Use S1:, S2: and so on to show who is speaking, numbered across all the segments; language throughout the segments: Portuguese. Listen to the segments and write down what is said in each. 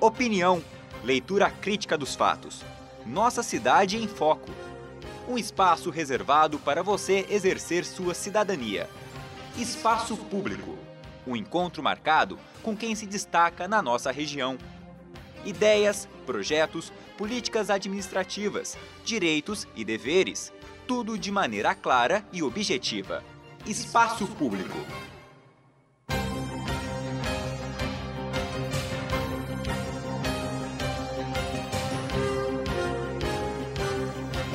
S1: Opinião, leitura crítica dos fatos. Nossa cidade em foco. Um espaço reservado para você exercer sua cidadania. Espaço Público. Um encontro marcado com quem se destaca na nossa região. Ideias, projetos, políticas administrativas, direitos e deveres. Tudo de maneira clara e objetiva. Espaço Público.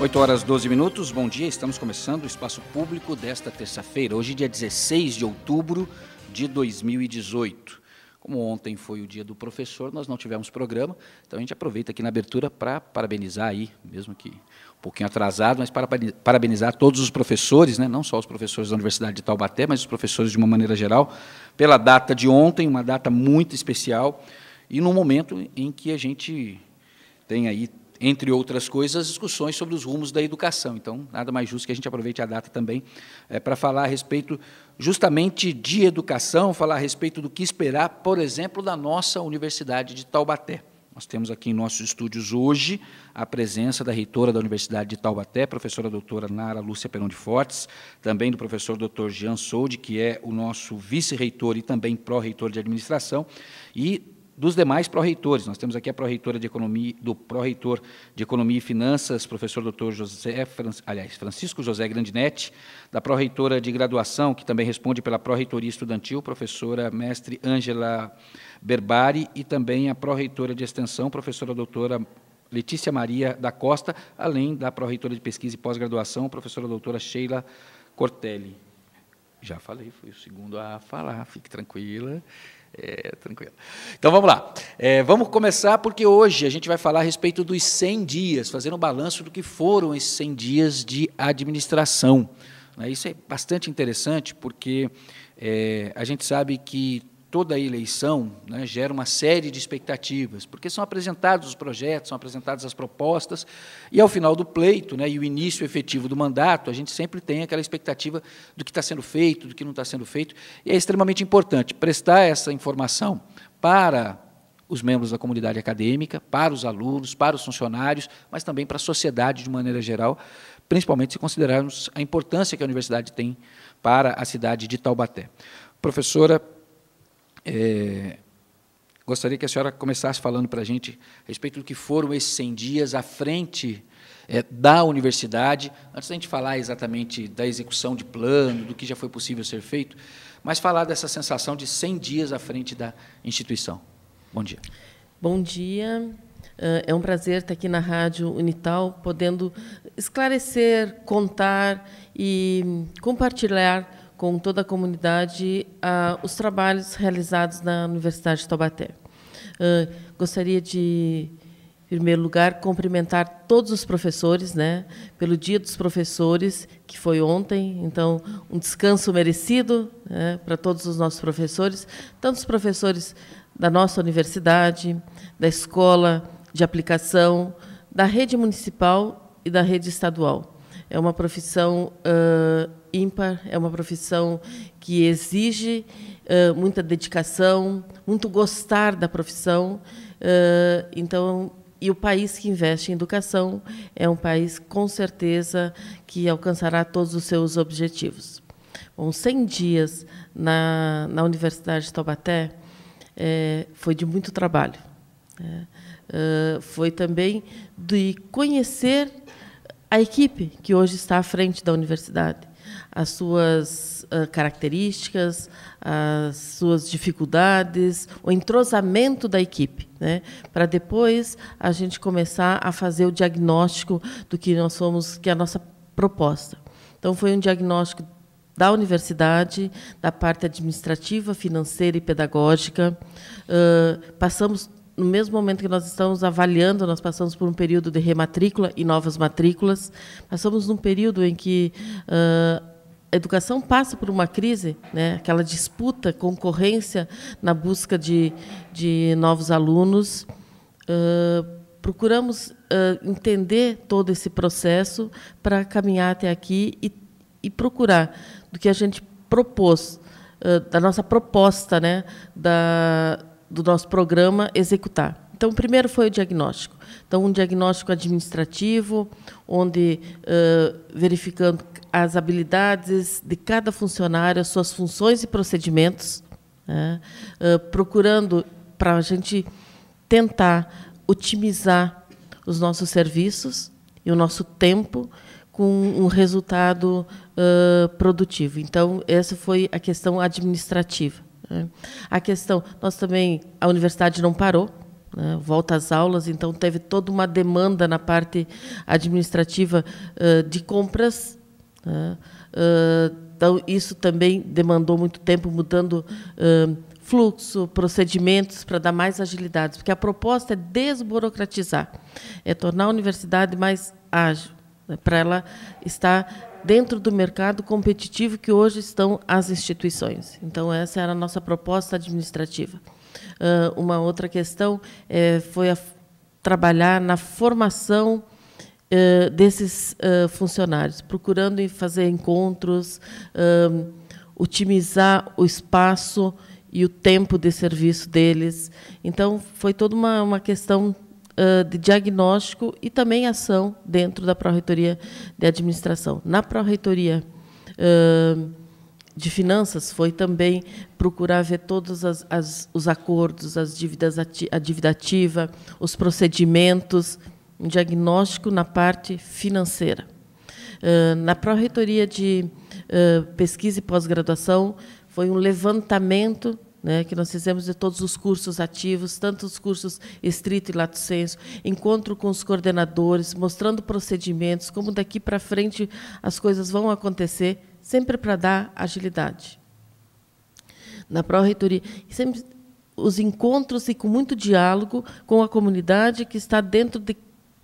S2: 8h12, bom dia, estamos começando o Espaço Público desta terça-feira, hoje dia 16 de outubro de 2018. Como ontem foi o dia do professor, nós não tivemos programa, então a gente aproveita aqui na abertura para parabenizar aí, mesmo que um pouquinho atrasado, mas para parabenizar todos os professores, né, não só os professores da Universidade de Taubaté, mas os professores de uma maneira geral, pela data de ontem, uma data muito especial, e num momento em que a gente tem aí, entre outras coisas, discussões sobre os rumos da educação. Então, nada mais justo que a gente aproveite a data também para falar a respeito justamente de educação, falar a respeito do que esperar, por exemplo, da nossa Universidade de Taubaté. Nós temos aqui em nossos estúdios hoje a presença da reitora da Universidade de Taubaté, professora doutora Nara Lúcia Peron de Fortes, também do professor doutor Jean Soldi, que é o nosso vice-reitor e também pró-reitor de administração, e dos demais pró-reitores. Nós temos aqui a pró-reitora de Economia, do pró-reitor de Economia e Finanças, professor Dr. Francisco José Grandinetti, da pró-reitora de Graduação, que também responde pela pró-reitoria estudantil, professora mestre Ângela Berbari, e também a pró-reitora de Extensão, professora doutora Letícia Maria da Costa, além da pró-reitora de Pesquisa e Pós-Graduação, professora doutora Sheila Cortelli. Já falei, fui o segundo a falar, fique tranquila. Tranquilo. Então, vamos lá. Vamos começar, porque hoje a gente vai falar a respeito dos 100 dias, fazer um balanço do que foram esses 100 dias de administração. Isso é bastante interessante, porque a gente sabe que toda eleição, né, gera uma série de expectativas, porque são apresentados os projetos, são apresentadas as propostas, e ao final do pleito, né, e o início efetivo do mandato, a gente sempre tem aquela expectativa do que está sendo feito, do que não está sendo feito, e é extremamente importante prestar essa informação para os membros da comunidade acadêmica, para os alunos, para os funcionários, mas também para a sociedade de maneira geral, principalmente se considerarmos a importância que a universidade tem para a cidade de Taubaté. Professora, gostaria que a senhora começasse falando para a gente a respeito do que foram esses 100 dias à frente da universidade, antes da gente falar exatamente da execução de plano, do que já foi possível ser feito, mas falar dessa sensação de 100 dias à frente da instituição. Bom dia.
S3: Bom dia. É um prazer estar aqui na Rádio Unital, podendo esclarecer, contar e compartilhar com toda a comunidade os trabalhos realizados na Universidade de Taubaté. Gostaria de, em primeiro lugar, cumprimentar todos os professores, né, pelo Dia dos Professores, que foi ontem, então, um descanso merecido, né, para todos os nossos professores, tanto os professores da nossa universidade, da escola de aplicação, da rede municipal e da rede estadual. É uma profissão ímpar, é uma profissão que exige muita dedicação, muito gostar da profissão. Então, e o país que investe em educação é um país, com certeza, que alcançará todos os seus objetivos. Bom, 100 dias na Universidade de Taubaté foi de muito trabalho. Foi também de conhecer a equipe que hoje está à frente da universidade, as suas características, as suas dificuldades, o entrosamento da equipe, né, para depois a gente começar a fazer o diagnóstico do que nós somos, que é a nossa proposta. Então, foi um diagnóstico da universidade, da parte administrativa, financeira e pedagógica. Passamos, no mesmo momento que nós estamos avaliando, nós passamos por um período de rematrícula e novas matrículas. Passamos num período em que a educação passa por uma crise, né, aquela disputa, concorrência na busca de novos alunos. Procuramos entender todo esse processo para caminhar até aqui e procurar, do que a gente propôs, da nossa proposta, né, do nosso programa, executar. Então, primeiro foi o diagnóstico. Então, um diagnóstico administrativo, onde, verificando as habilidades de cada funcionário, as suas funções e procedimentos, né, procurando para a gente tentar otimizar os nossos serviços e o nosso tempo com um resultado produtivo. Então, essa foi a questão administrativa. Né. A questão, a universidade não parou, né, volta às aulas, então teve toda uma demanda na parte administrativa de compras. Né, então, isso também demandou muito tempo, mudando fluxo, procedimentos, para dar mais agilidade, porque a proposta é desburocratizar, é tornar a universidade mais ágil, né, para ela estar dentro do mercado competitivo que hoje estão as instituições. Então, essa era a nossa proposta administrativa. Uma outra questão foi trabalhar na formação desses funcionários, procurando fazer encontros, otimizar o espaço e o tempo de serviço deles. Então, foi toda uma questão de diagnóstico e também ação dentro da Pró-Reitoria de Administração. Na Pró-Reitoria de Finanças, foi também procurar ver todos os acordos, as dívidas, a dívida ativa, os procedimentos, um diagnóstico na parte financeira. Na Pró-Reitoria de Pesquisa e Pós-Graduação, foi um levantamento, né, que nós fizemos de todos os cursos ativos, tanto os cursos estrito e lato sensu, encontro com os coordenadores, mostrando procedimentos, como daqui para frente as coisas vão acontecer, sempre para dar agilidade. Na Pró-Reitoria, sempre os encontros e com muito diálogo com a comunidade que está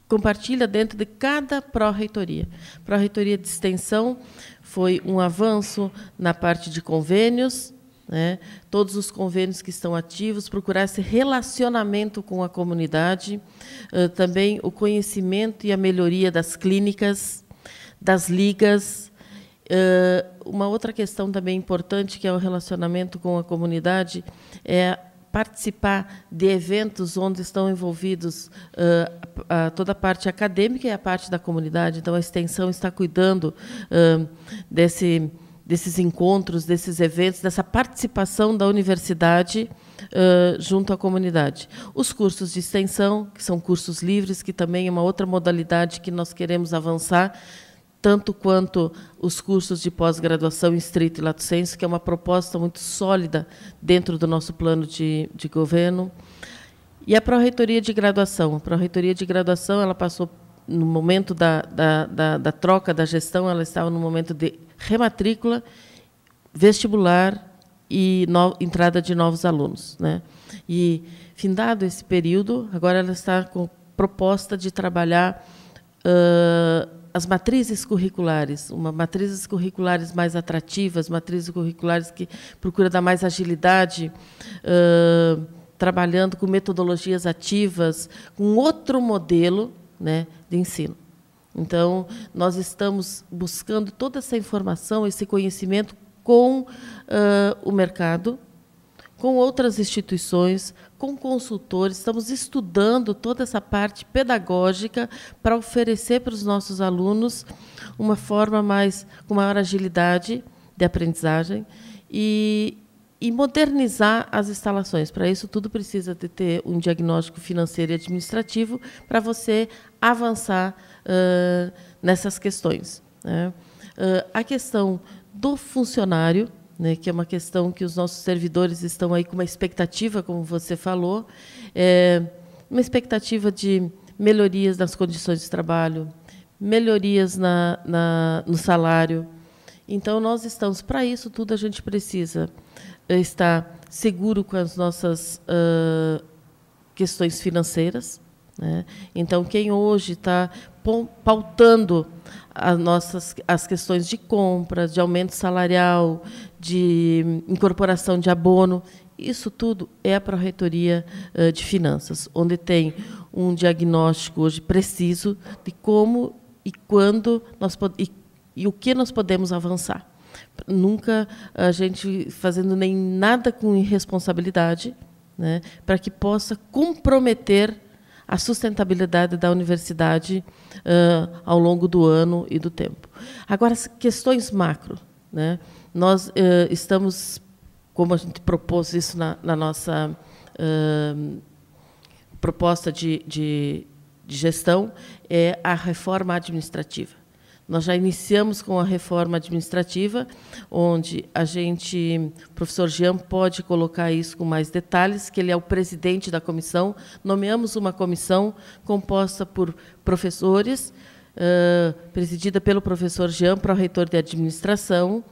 S3: compartilha dentro de cada Pró-Reitoria. Pró-Reitoria de Extensão foi um avanço na parte de convênios, né? Todos os convênios que estão ativos, procurar esse relacionamento com a comunidade, também o conhecimento e a melhoria das clínicas, das ligas. Uma outra questão também importante, que é o relacionamento com a comunidade, é participar de eventos onde estão envolvidos toda a parte acadêmica e a parte da comunidade. Então, a extensão está cuidando desses encontros, desses eventos, dessa participação da universidade junto à comunidade. Os cursos de extensão, que são cursos livres, que também é uma outra modalidade que nós queremos avançar, tanto quanto os cursos de pós-graduação em estrito e lato sensu, que é uma proposta muito sólida dentro do nosso plano de governo. E a Pró-Reitoria de Graduação. A Pró-Reitoria de Graduação, ela passou, no momento da troca da gestão, ela estava no momento de rematrícula, vestibular e entrada de novos alunos, né? E, findado esse período, agora ela está com proposta de trabalhar as matrizes curriculares, matrizes curriculares mais atrativas, matrizes curriculares que procuram dar mais agilidade, trabalhando com metodologias ativas, com outro modelo, né, de ensino. Então, nós estamos buscando toda essa informação, esse conhecimento com o mercado, com outras instituições, com consultores. Estamos estudando toda essa parte pedagógica para oferecer para os nossos alunos uma forma com maior agilidade de aprendizagem e modernizar as instalações. Para isso, tudo precisa de ter um diagnóstico financeiro e administrativo para você avançar nessas questões, né? A questão do funcionário, né, que é uma questão que os nossos servidores estão aí com uma expectativa, como você falou, uma expectativa de melhorias nas condições de trabalho, melhorias no salário. Então, nós estamos, para isso tudo, a gente precisa estar seguro com as nossas questões financeiras, né? Então, quem hoje está pautando as questões de compras, de aumento salarial, de incorporação de abono, isso tudo é a Pró-Reitoria de Finanças, onde tem um diagnóstico hoje preciso de como e quando e o que nós podemos avançar. Nunca a gente fazendo nem nada com irresponsabilidade, né, para que possa comprometer a sustentabilidade da universidade ao longo do ano e do tempo. Agora, as questões macro, né, nós estamos, como a gente propôs isso na nossa proposta de gestão, é a reforma administrativa. Nós já iniciamos com a reforma administrativa, onde o professor Jean pode colocar isso com mais detalhes, que ele é o presidente da comissão. Nomeamos uma comissão composta por professores, presidida pelo professor Jean, pró-reitor de administração,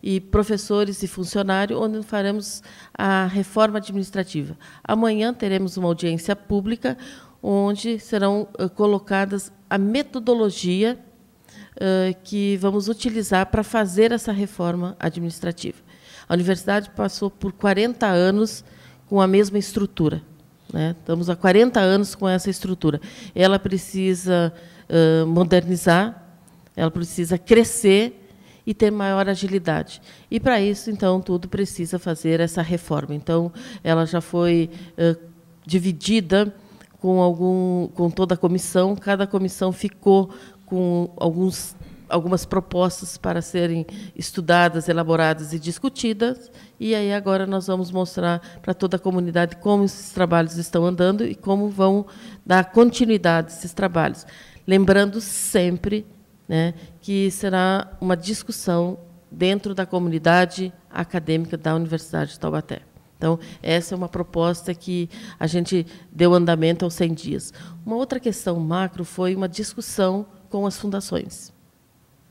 S3: e professores e funcionários, onde faremos a reforma administrativa. Amanhã teremos uma audiência pública, onde serão colocadas a metodologia que vamos utilizar para fazer essa reforma administrativa. A universidade passou por 40 anos com a mesma estrutura, né? Estamos há 40 anos com essa estrutura. Ela precisa modernizar, ela precisa crescer e ter maior agilidade. E, para isso, então, tudo precisa fazer essa reforma. Então, ela já foi dividida com toda a comissão. Cada comissão ficou com algumas propostas para serem estudadas, elaboradas e discutidas, e aí agora nós vamos mostrar para toda a comunidade como esses trabalhos estão andando e como vão dar continuidade a esses trabalhos. Lembrando sempre, né, que será uma discussão dentro da comunidade acadêmica da Universidade de Taubaté. Então, essa é uma proposta que a gente deu andamento aos 100 dias. Uma outra questão macro foi uma discussão com as fundações,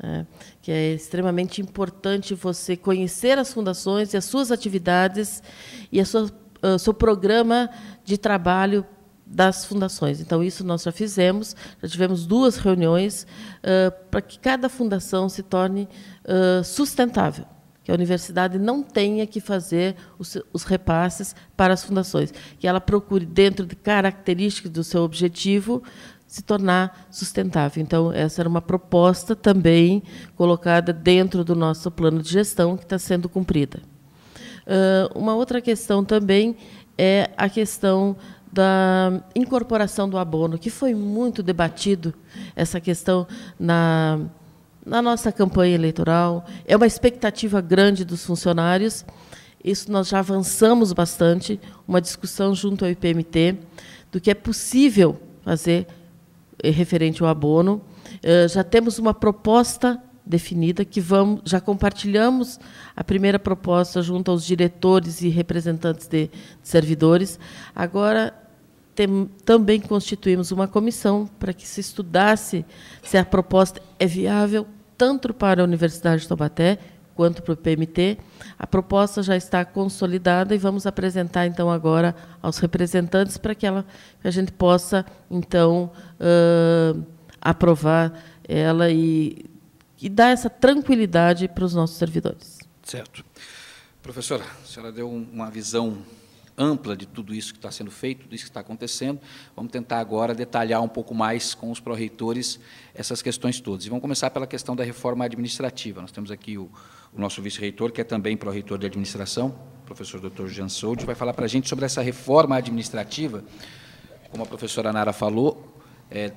S3: né, que é extremamente importante você conhecer as fundações e as suas atividades e o seu programa de trabalho das fundações. Então, isso nós já fizemos, já tivemos 2 reuniões para que cada fundação se torne sustentável, que a universidade não tenha que fazer os repasses para as fundações, que ela procure, dentro de características do seu objetivo, se tornar sustentável. Então, essa era uma proposta também colocada dentro do nosso plano de gestão, que está sendo cumprida. Uma outra questão também é a questão da incorporação do abono, que foi muito debatido, essa questão na nossa campanha eleitoral. É uma expectativa grande dos funcionários. Isso nós já avançamos bastante, uma discussão junto ao IPMT, do que é possível fazer referente ao abono. Já temos uma proposta definida, que já compartilhamos a primeira proposta junto aos diretores e representantes de servidores. Agora, também constituímos uma comissão para que se estudasse se a proposta é viável tanto para a Universidade de Taubaté quanto para o PMT. A proposta já está consolidada e vamos apresentar, então, agora aos representantes para que a gente possa, então, aprovar ela e dar essa tranquilidade para os nossos servidores.
S2: Certo. Professora, a senhora deu uma visão ampla de tudo isso que está sendo feito, tudo isso que está acontecendo. Vamos tentar agora detalhar um pouco mais com os pró-reitores essas questões todas. E vamos começar pela questão da reforma administrativa. Nós temos aqui o nosso vice-reitor, que é também pró-reitor de administração, o professor Dr. Jean Soldi, vai falar para a gente sobre essa reforma administrativa. Como a professora Nara falou,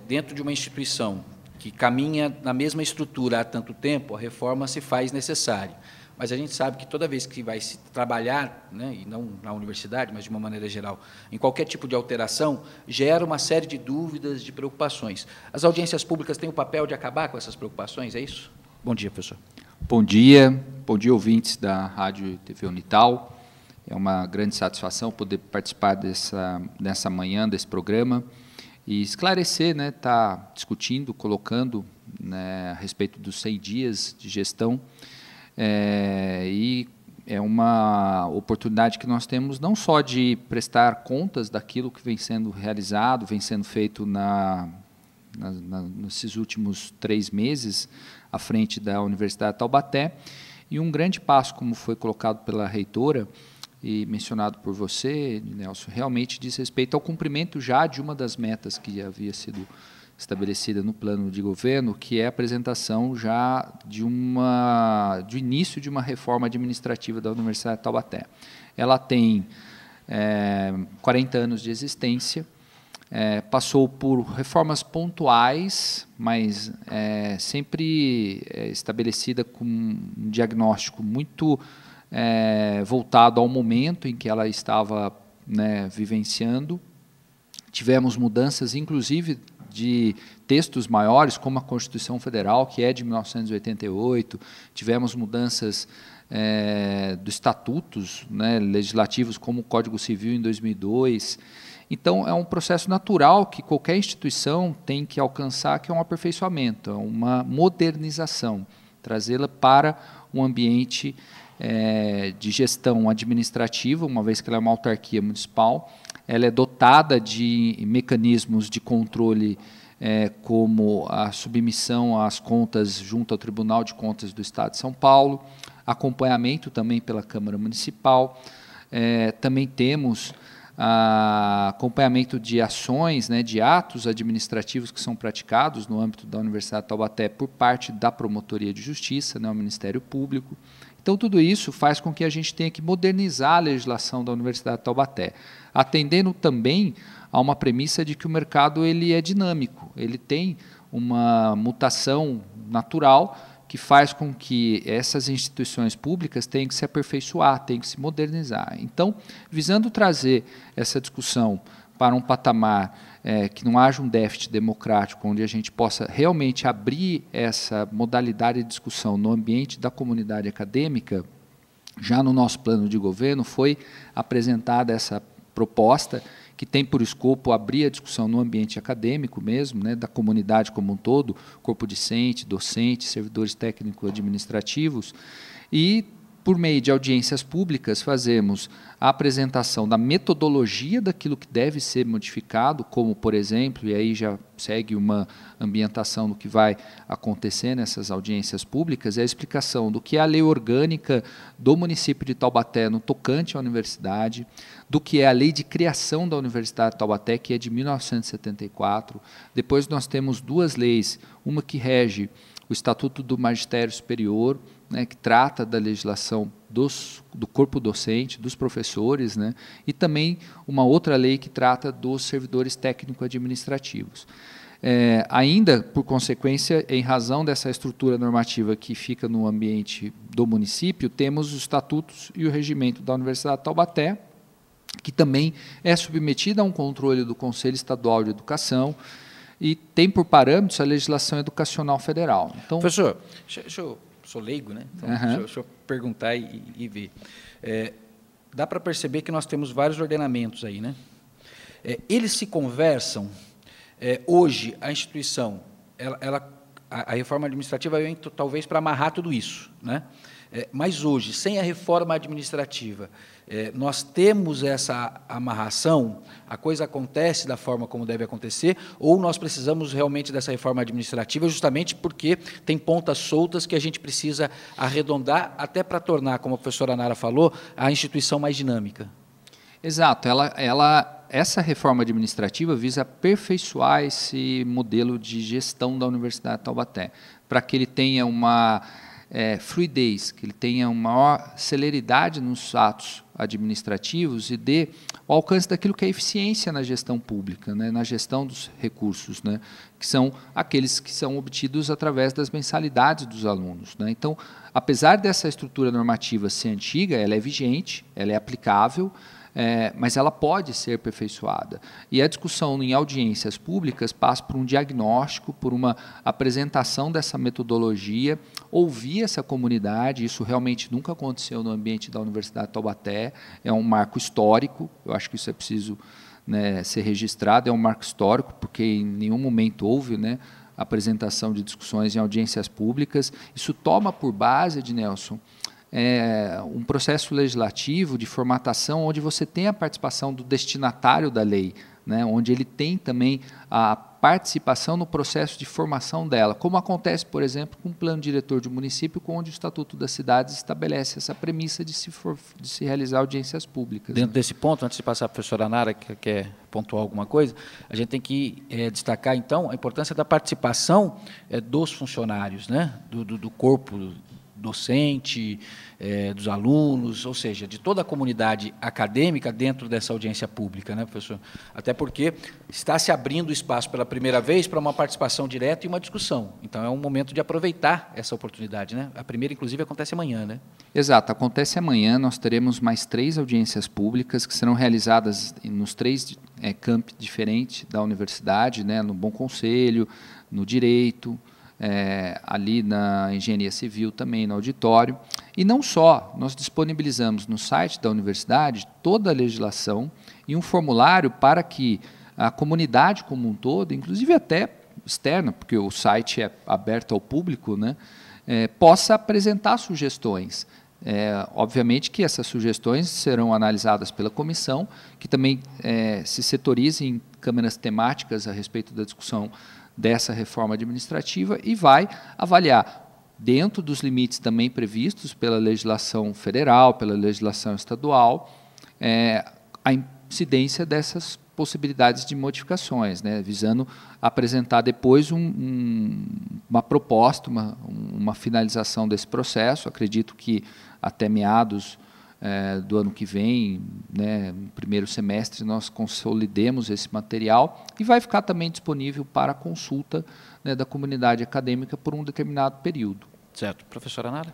S2: dentro de uma instituição que caminha na mesma estrutura há tanto tempo, a reforma se faz necessária. Mas a gente sabe que toda vez que vai se trabalhar, né, e não na universidade, mas de uma maneira geral, em qualquer tipo de alteração, gera uma série de dúvidas, de preocupações. As audiências públicas têm o papel de acabar com essas preocupações, é isso? Bom dia, professor.
S4: Bom dia, ouvintes da Rádio e TV Unital. É uma grande satisfação poder participar dessa manhã, desse programa, e esclarecer, né, tá discutindo, colocando, né, a respeito dos 100 dias de gestão. E é uma oportunidade que nós temos não só de prestar contas daquilo que vem sendo realizado, vem sendo feito nesses últimos 3 meses à frente da Universidade de Taubaté, e um grande passo, como foi colocado pela reitora e mencionado por você, Nelson, realmente diz respeito ao cumprimento já de uma das metas que havia sido estabelecida no plano de governo, que é a apresentação já do início de uma reforma administrativa da Universidade de Taubaté. Ela tem 40 anos de existência. Passou por reformas pontuais, mas sempre estabelecida com um diagnóstico muito voltado ao momento em que ela estava, né, vivenciando. Tivemos mudanças, inclusive, de textos maiores, como a Constituição Federal, que é de 1988. Tivemos mudanças dos estatutos, né, legislativos, como o Código Civil, em 2002. Então, é um processo natural que qualquer instituição tem que alcançar, que é um aperfeiçoamento, é uma modernização, trazê-la para um ambiente de gestão administrativa, uma vez que ela é uma autarquia municipal. Ela é dotada de mecanismos de controle, como a submissão às contas junto ao Tribunal de Contas do Estado de São Paulo, acompanhamento também pela Câmara Municipal. Também temos acompanhamento de ações, né, de atos administrativos que são praticados no âmbito da Universidade de Taubaté por parte da Promotoria de Justiça, né, o Ministério Público. Então, tudo isso faz com que a gente tenha que modernizar a legislação da Universidade de Taubaté, atendendo também a uma premissa de que o mercado ele é dinâmico, ele tem uma mutação natural que faz com que essas instituições públicas tenham que se aperfeiçoar, tenham que se modernizar. Então, visando trazer essa discussão para um patamar que não haja um déficit democrático, onde a gente possa realmente abrir essa modalidade de discussão no ambiente da comunidade acadêmica, já no nosso plano de governo foi apresentada essa proposta que tem por escopo abrir a discussão no ambiente acadêmico mesmo, né, da comunidade como um todo, corpo discente, docente, servidores técnico-administrativos, e, por meio de audiências públicas, fazemos a apresentação da metodologia daquilo que deve ser modificado, como, por exemplo, e aí já segue uma ambientação do que vai acontecer nessas audiências públicas, é a explicação do que é a lei orgânica do município de Taubaté no tocante à universidade, do que é a lei de criação da Universidade de Taubaté, que é de 1974. Depois nós temos duas leis, uma que rege o Estatuto do Magistério Superior, né, que trata da legislação do corpo docente, dos professores, né, e também uma outra lei que trata dos servidores técnico-administrativos. Ainda, por consequência, em razão dessa estrutura normativa que fica no ambiente do município, temos os estatutos e o regimento da Universidade de Taubaté, que também é submetida a um controle do Conselho Estadual de Educação e tem por parâmetros a legislação educacional federal. Então,
S2: professor, eu sou leigo, né? Então, deixa eu perguntar e ver. Dá para perceber que nós temos vários ordenamentos aí, né? Eles se conversam. Hoje, a instituição, a reforma administrativa vem talvez para amarrar tudo isso, né? Mas hoje, sem a reforma administrativa, nós temos essa amarração, a coisa acontece da forma como deve acontecer, ou nós precisamos realmente dessa reforma administrativa justamente porque tem pontas soltas que a gente precisa arredondar até para tornar, como a professora Nara falou, a instituição mais dinâmica?
S4: Exato. Essa reforma administrativa visa aperfeiçoar esse modelo de gestão da Universidade de Taubaté, para que ele tenha uma fluidez, que ele tenha uma maior celeridade nos atos administrativos e dê o alcance daquilo que é eficiência na gestão pública, né, na gestão dos recursos, né, que são aqueles que são obtidos através das mensalidades dos alunos, né. Então, apesar dessa estrutura normativa ser antiga, ela é vigente, ela é aplicável, mas ela pode ser aperfeiçoada. E a discussão em audiências públicas passa por um diagnóstico, por uma apresentação dessa metodologia, ouvir essa comunidade. Isso realmente nunca aconteceu no ambiente da Universidade de Taubaté, é um marco histórico, eu acho que isso é preciso, né, ser registrado, é um marco histórico, porque em nenhum momento houve, né, apresentação de discussões em audiências públicas. Isso toma por base, Ednelson, um processo legislativo de formatação onde você tem a participação do destinatário da lei, né, onde ele tem também a participação no processo de formação dela, como acontece, por exemplo, com o plano diretor de município, onde o Estatuto das Cidades estabelece essa premissa de se realizar audiências públicas.
S2: Dentro desse ponto, antes de passar a professora Nara, que quer pontuar alguma coisa, a gente tem que destacar, então, a importância da participação dos funcionários, né, do corpo docente, dos alunos, ou seja, de toda a comunidade acadêmica dentro dessa audiência pública, né, professor? Até porque está se abrindo espaço pela primeira vez para uma participação direta e uma discussão. Então, é um momento de aproveitar essa oportunidade, né? A primeira, inclusive, acontece amanhã, né?
S4: Exato, acontece amanhã. Nós teremos mais 3 audiências públicas que serão realizadas nos 3 campi diferentes da universidade, né, no Bom Conselho, no Direito, ali na Engenharia Civil também, no auditório. E não só, nós disponibilizamos no site da universidade toda a legislação e um formulário para que a comunidade como um todo, inclusive até externa, porque o site é aberto ao público, né, possa apresentar sugestões. Obviamente que essas sugestões serão analisadas pela comissão, que também se setoriza em câmeras temáticas a respeito da discussão dessa reforma administrativa e vai avaliar, dentro dos limites também previstos pela legislação federal, pela legislação estadual, a incidência dessas possibilidades de modificações, né, visando apresentar depois uma proposta, uma finalização desse processo. Acredito que até meados do ano que vem, né, no primeiro semestre, nós consolidemos esse material e vai ficar também disponível para consulta, né, da comunidade acadêmica por um determinado período.
S2: Certo. Professora Nara?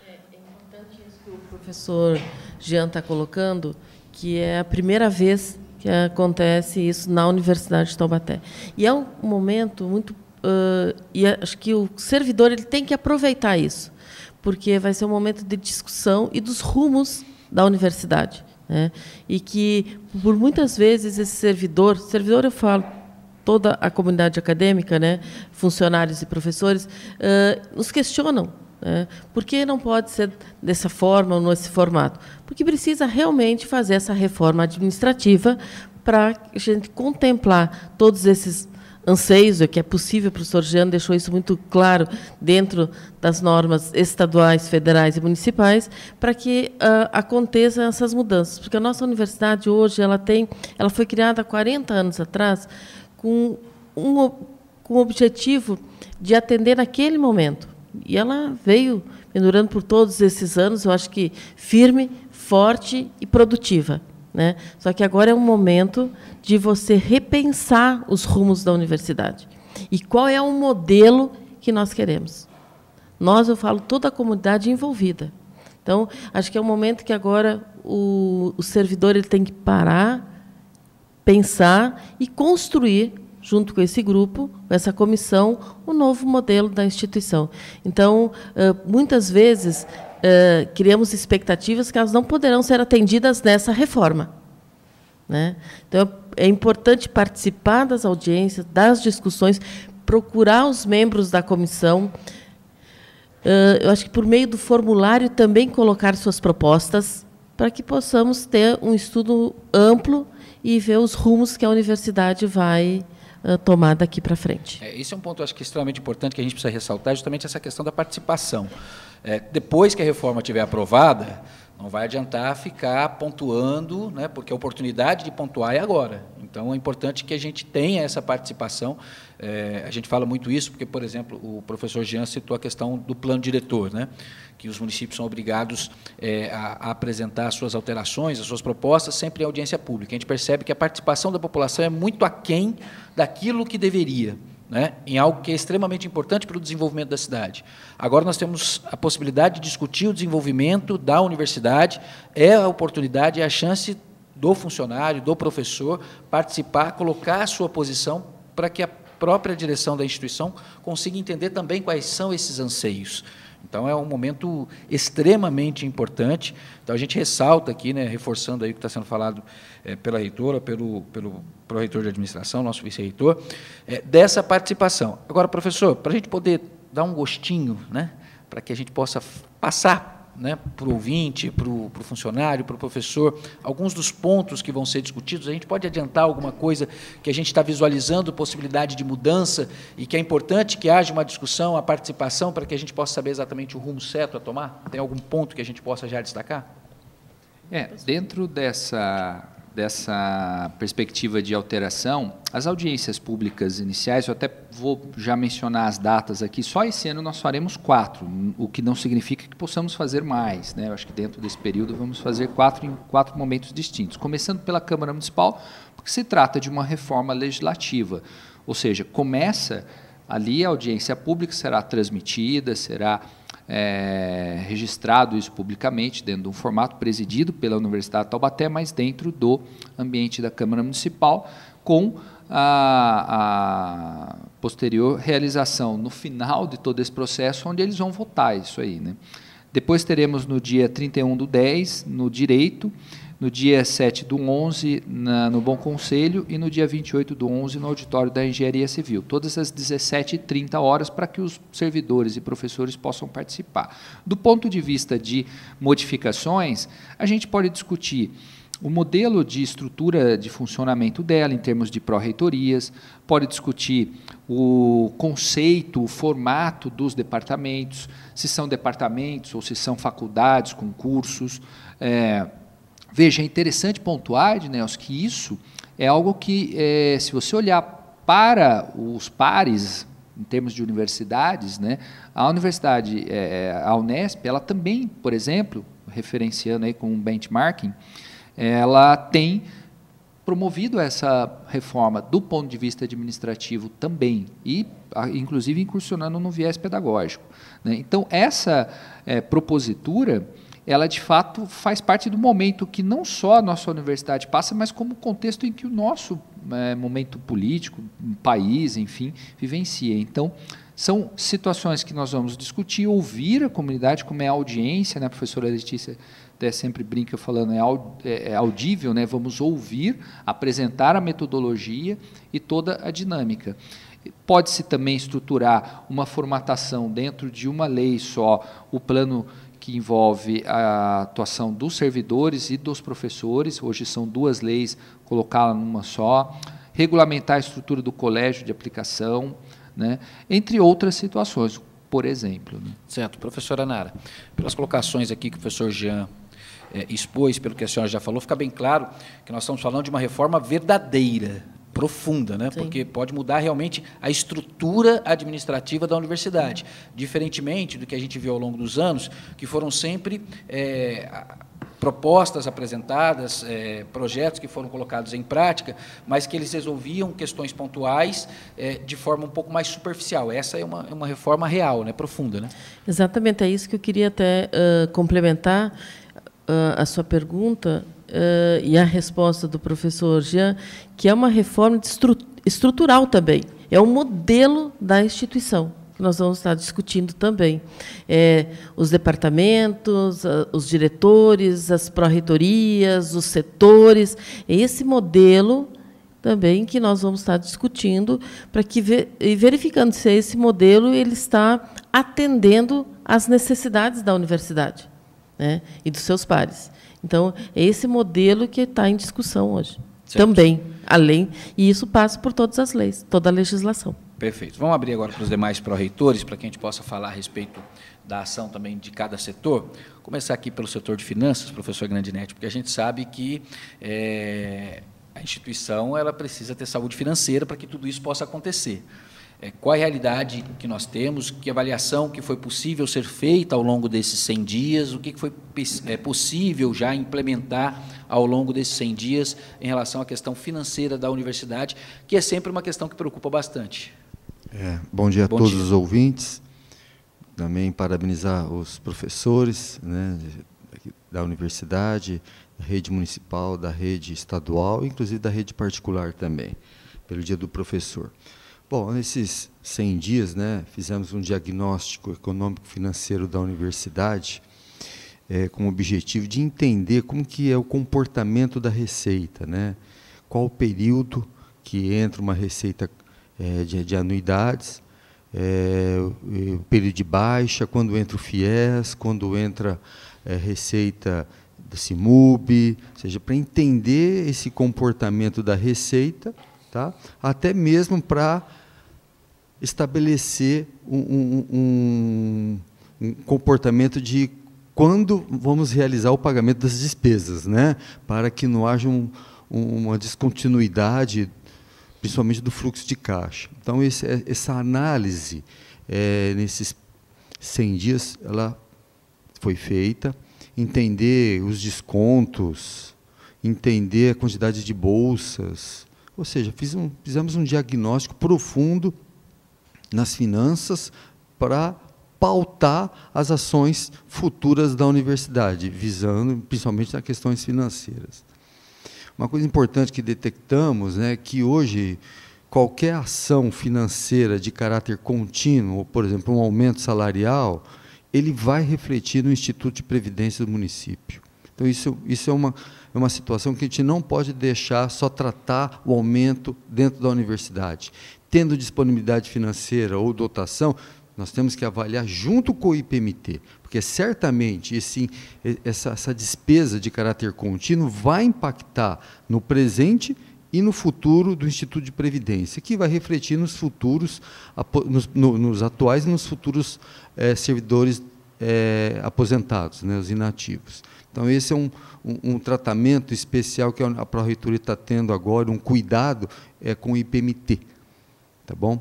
S3: É importante isso que o professor Jean está colocando, que é a primeira vez que acontece isso na Universidade de Taubaté. E é um momento muito... e acho que o servidor ele tem que aproveitar isso, porque vai ser um momento de discussão e dos rumos da universidade, né? E que, por muitas vezes, esse servidor eu falo, toda a comunidade acadêmica, né, funcionários e professores, nos questionam, né, por que não pode ser dessa forma ou nesse formato? Porque precisa realmente fazer essa reforma administrativa para a gente contemplar todos esses anseios, que é possível. O professor Jean deixou isso muito claro dentro das normas estaduais, federais e municipais, para que aconteçam essas mudanças. Porque a nossa universidade hoje ela foi criada há 40 anos atrás com o objetivo de atender naquele momento. E ela veio pendurando por todos esses anos, eu acho que firme, forte e produtiva, né? Só que agora é um momento de você repensar os rumos da universidade. E qual é o modelo que nós queremos? Eu falo, toda a comunidade envolvida. Então, acho que é um momento que agora o servidor ele tem que parar, pensar e construir, junto com esse grupo, com essa comissão, o novo modelo da instituição. Então, muitas vezes, criamos expectativas que elas não poderão ser atendidas nessa reforma, né? Então, é importante participar das audiências, das discussões, procurar os membros da comissão. Eu acho que, por meio do formulário, também colocar suas propostas, para que possamos ter um estudo amplo e ver os rumos que a universidade vai tomar daqui para frente.
S2: Esse é um ponto, acho que, extremamente importante, que a gente precisa ressaltar, justamente essa questão da participação. Depois que a reforma estiver aprovada, não vai adiantar ficar pontuando, né, porque a oportunidade de pontuar é agora. Então, é importante que a gente tenha essa participação. A gente fala muito isso porque, por exemplo, o professor Jean citou a questão do plano diretor, né, que os municípios são obrigados a apresentar as suas alterações, as suas propostas, sempre em audiência pública. A gente percebe que a participação da população é muito aquém daquilo que deveria, né, em algo que é extremamente importante para o desenvolvimento da cidade. Agora nós temos a possibilidade de discutir o desenvolvimento da universidade, é a oportunidade, é a chance do funcionário, do professor, participar, colocar a sua posição para que a própria direção da instituição consiga entender também quais são esses anseios. Então, é um momento extremamente importante. Então, a gente ressalta aqui, né, reforçando aí o que está sendo falado pela reitora, pelo pró-reitor de administração, nosso vice-reitor, dessa participação. Agora, professor, para a gente poder dar um gostinho, né, para que a gente possa passar, né, para o ouvinte, para o funcionário, para o professor, alguns dos pontos que vão ser discutidos, a gente pode adiantar alguma coisa que a gente está visualizando, possibilidade de mudança, e que é importante que haja uma discussão, a participação, para que a gente possa saber exatamente o rumo certo a tomar? Tem algum ponto que a gente possa já destacar?
S4: Dentro dessa dessa perspectiva de alteração, as audiências públicas iniciais, eu até vou já mencionar as datas aqui, só esse ano nós faremos 4, o que não significa que possamos fazer mais, né? Eu acho que dentro desse período vamos fazer 4 em 4 momentos distintos, começando pela Câmara Municipal, porque se trata de uma reforma legislativa, ou seja, começa ali a audiência pública, será transmitida, será registrado isso publicamente dentro de um formato presidido pela Universidade de Taubaté, mas dentro do ambiente da Câmara Municipal, com a posterior realização no final de todo esse processo, onde eles vão votar isso aí, né? Depois teremos no dia 31/10, no Direito, no dia 7/11, no Bom Conselho, e no dia 28/11, no Auditório da Engenharia Civil. Todas às 17h30, para que os servidores e professores possam participar. Do ponto de vista de modificações, a gente pode discutir o modelo de estrutura de funcionamento dela, em termos de pró-reitorias, pode discutir o conceito, o formato dos departamentos, se são departamentos ou se são faculdades com cursos. Veja, é interessante pontuar, Ednelson, que isso é algo que, se você olhar para os pares, em termos de universidades, né, a universidade, a Unesp, ela também, por exemplo, referenciando aí com um benchmarking, ela tem promovido essa reforma do ponto de vista administrativo também, e inclusive incursionando no viés pedagógico, né? Então, essa propositura, ela de fato faz parte do momento que não só a nossa universidade passa, mas como o contexto em que o nosso momento político, país, enfim, vivencia. Então, são situações que nós vamos discutir, ouvir a comunidade, como é a audiência, né? A professora Letícia até sempre brinca falando, é audível, né? Vamos ouvir, apresentar a metodologia e toda a dinâmica. Pode-se também estruturar uma formatação dentro de uma lei só, o plano que envolve a atuação dos servidores e dos professores, hoje são 2 leis, colocá-la numa só, regulamentar a estrutura do colégio de aplicação, né, entre outras situações, por exemplo. Né.
S2: Certo. Professora Nara, pelas colocações aqui que o professor Jean expôs, pelo que a senhora já falou, fica bem claro que nós estamos falando de uma reforma verdadeira, profunda, né? Porque pode mudar realmente a estrutura administrativa da universidade, diferentemente do que a gente viu ao longo dos anos, que foram sempre propostas apresentadas, projetos que foram colocados em prática, mas que eles resolviam questões pontuais de forma um pouco mais superficial. Essa é uma reforma real, né? Profunda, né? Exatamente, é isso que eu queria até complementar a sua pergunta, e a resposta do professor Jean, que é uma reforma estrutural também, é um modelo da instituição, que nós vamos estar discutindo também. Os departamentos, os diretores, as pró-reitorias, os setores, é esse modelo também que nós vamos estar discutindo, para que e verificando se esse modelo ele está atendendo às necessidades da universidade, né, e dos seus pares. Então, é esse modelo que está em discussão hoje. Certo. Também, além, e isso passa por todas as leis, toda a legislação. Perfeito. Vamos abrir agora para os demais pró-reitores, para que a gente possa falar a respeito da ação também de cada setor. Vou começar aqui pelo setor de finanças, professor Grandinetti, porque a gente sabe que a instituição ela precisa ter saúde financeira para que tudo isso possa acontecer. Qual a realidade que nós temos, que avaliação que foi possível ser feita ao longo desses 100 dias, o que foi possível já implementar ao longo desses 100 dias em relação à questão financeira da universidade, que é sempre uma questão que preocupa bastante.
S5: Bom dia a todos os ouvintes, também parabenizar os professores, né, da universidade, da rede municipal, da rede estadual, inclusive da rede particular também, pelo Dia do Professor. Bom, nesses 100 dias, né, fizemos um diagnóstico econômico-financeiro da universidade, com o objetivo de entender como que é o comportamento da receita, né, qual o período que entra uma receita de anuidades, o período de baixa, quando entra o FIES, quando entra receita do CIMUB, ou seja, para entender esse comportamento da receita, tá, até mesmo para estabelecer um comportamento de quando vamos realizar o pagamento das despesas, né? Para que não haja uma descontinuidade, principalmente do fluxo de caixa. Então, essa análise, nesses 100 dias, ela foi feita, entender os descontos, entender a quantidade de bolsas, ou seja, fizemos um diagnóstico profundo nas finanças para pautar as ações futuras da universidade, visando principalmente nas questões financeiras. Uma coisa importante que detectamos, né, que hoje qualquer ação financeira de caráter contínuo, por exemplo, um aumento salarial, ele vai refletir no Instituto de Previdência do município. Então, isso é uma situação que a gente não pode deixar só tratar o aumento dentro da universidade. Tendo disponibilidade financeira ou dotação, nós temos que avaliar junto com o IPMT, porque certamente essa despesa de caráter contínuo vai impactar no presente e no futuro do Instituto de Previdência, que vai refletir nos futuros, nos atuais e nos futuros servidores aposentados, né, os inativos. Então, esse é um tratamento especial que a Pró-Reitoria está tendo agora, um cuidado com o IPMT. Tá bom?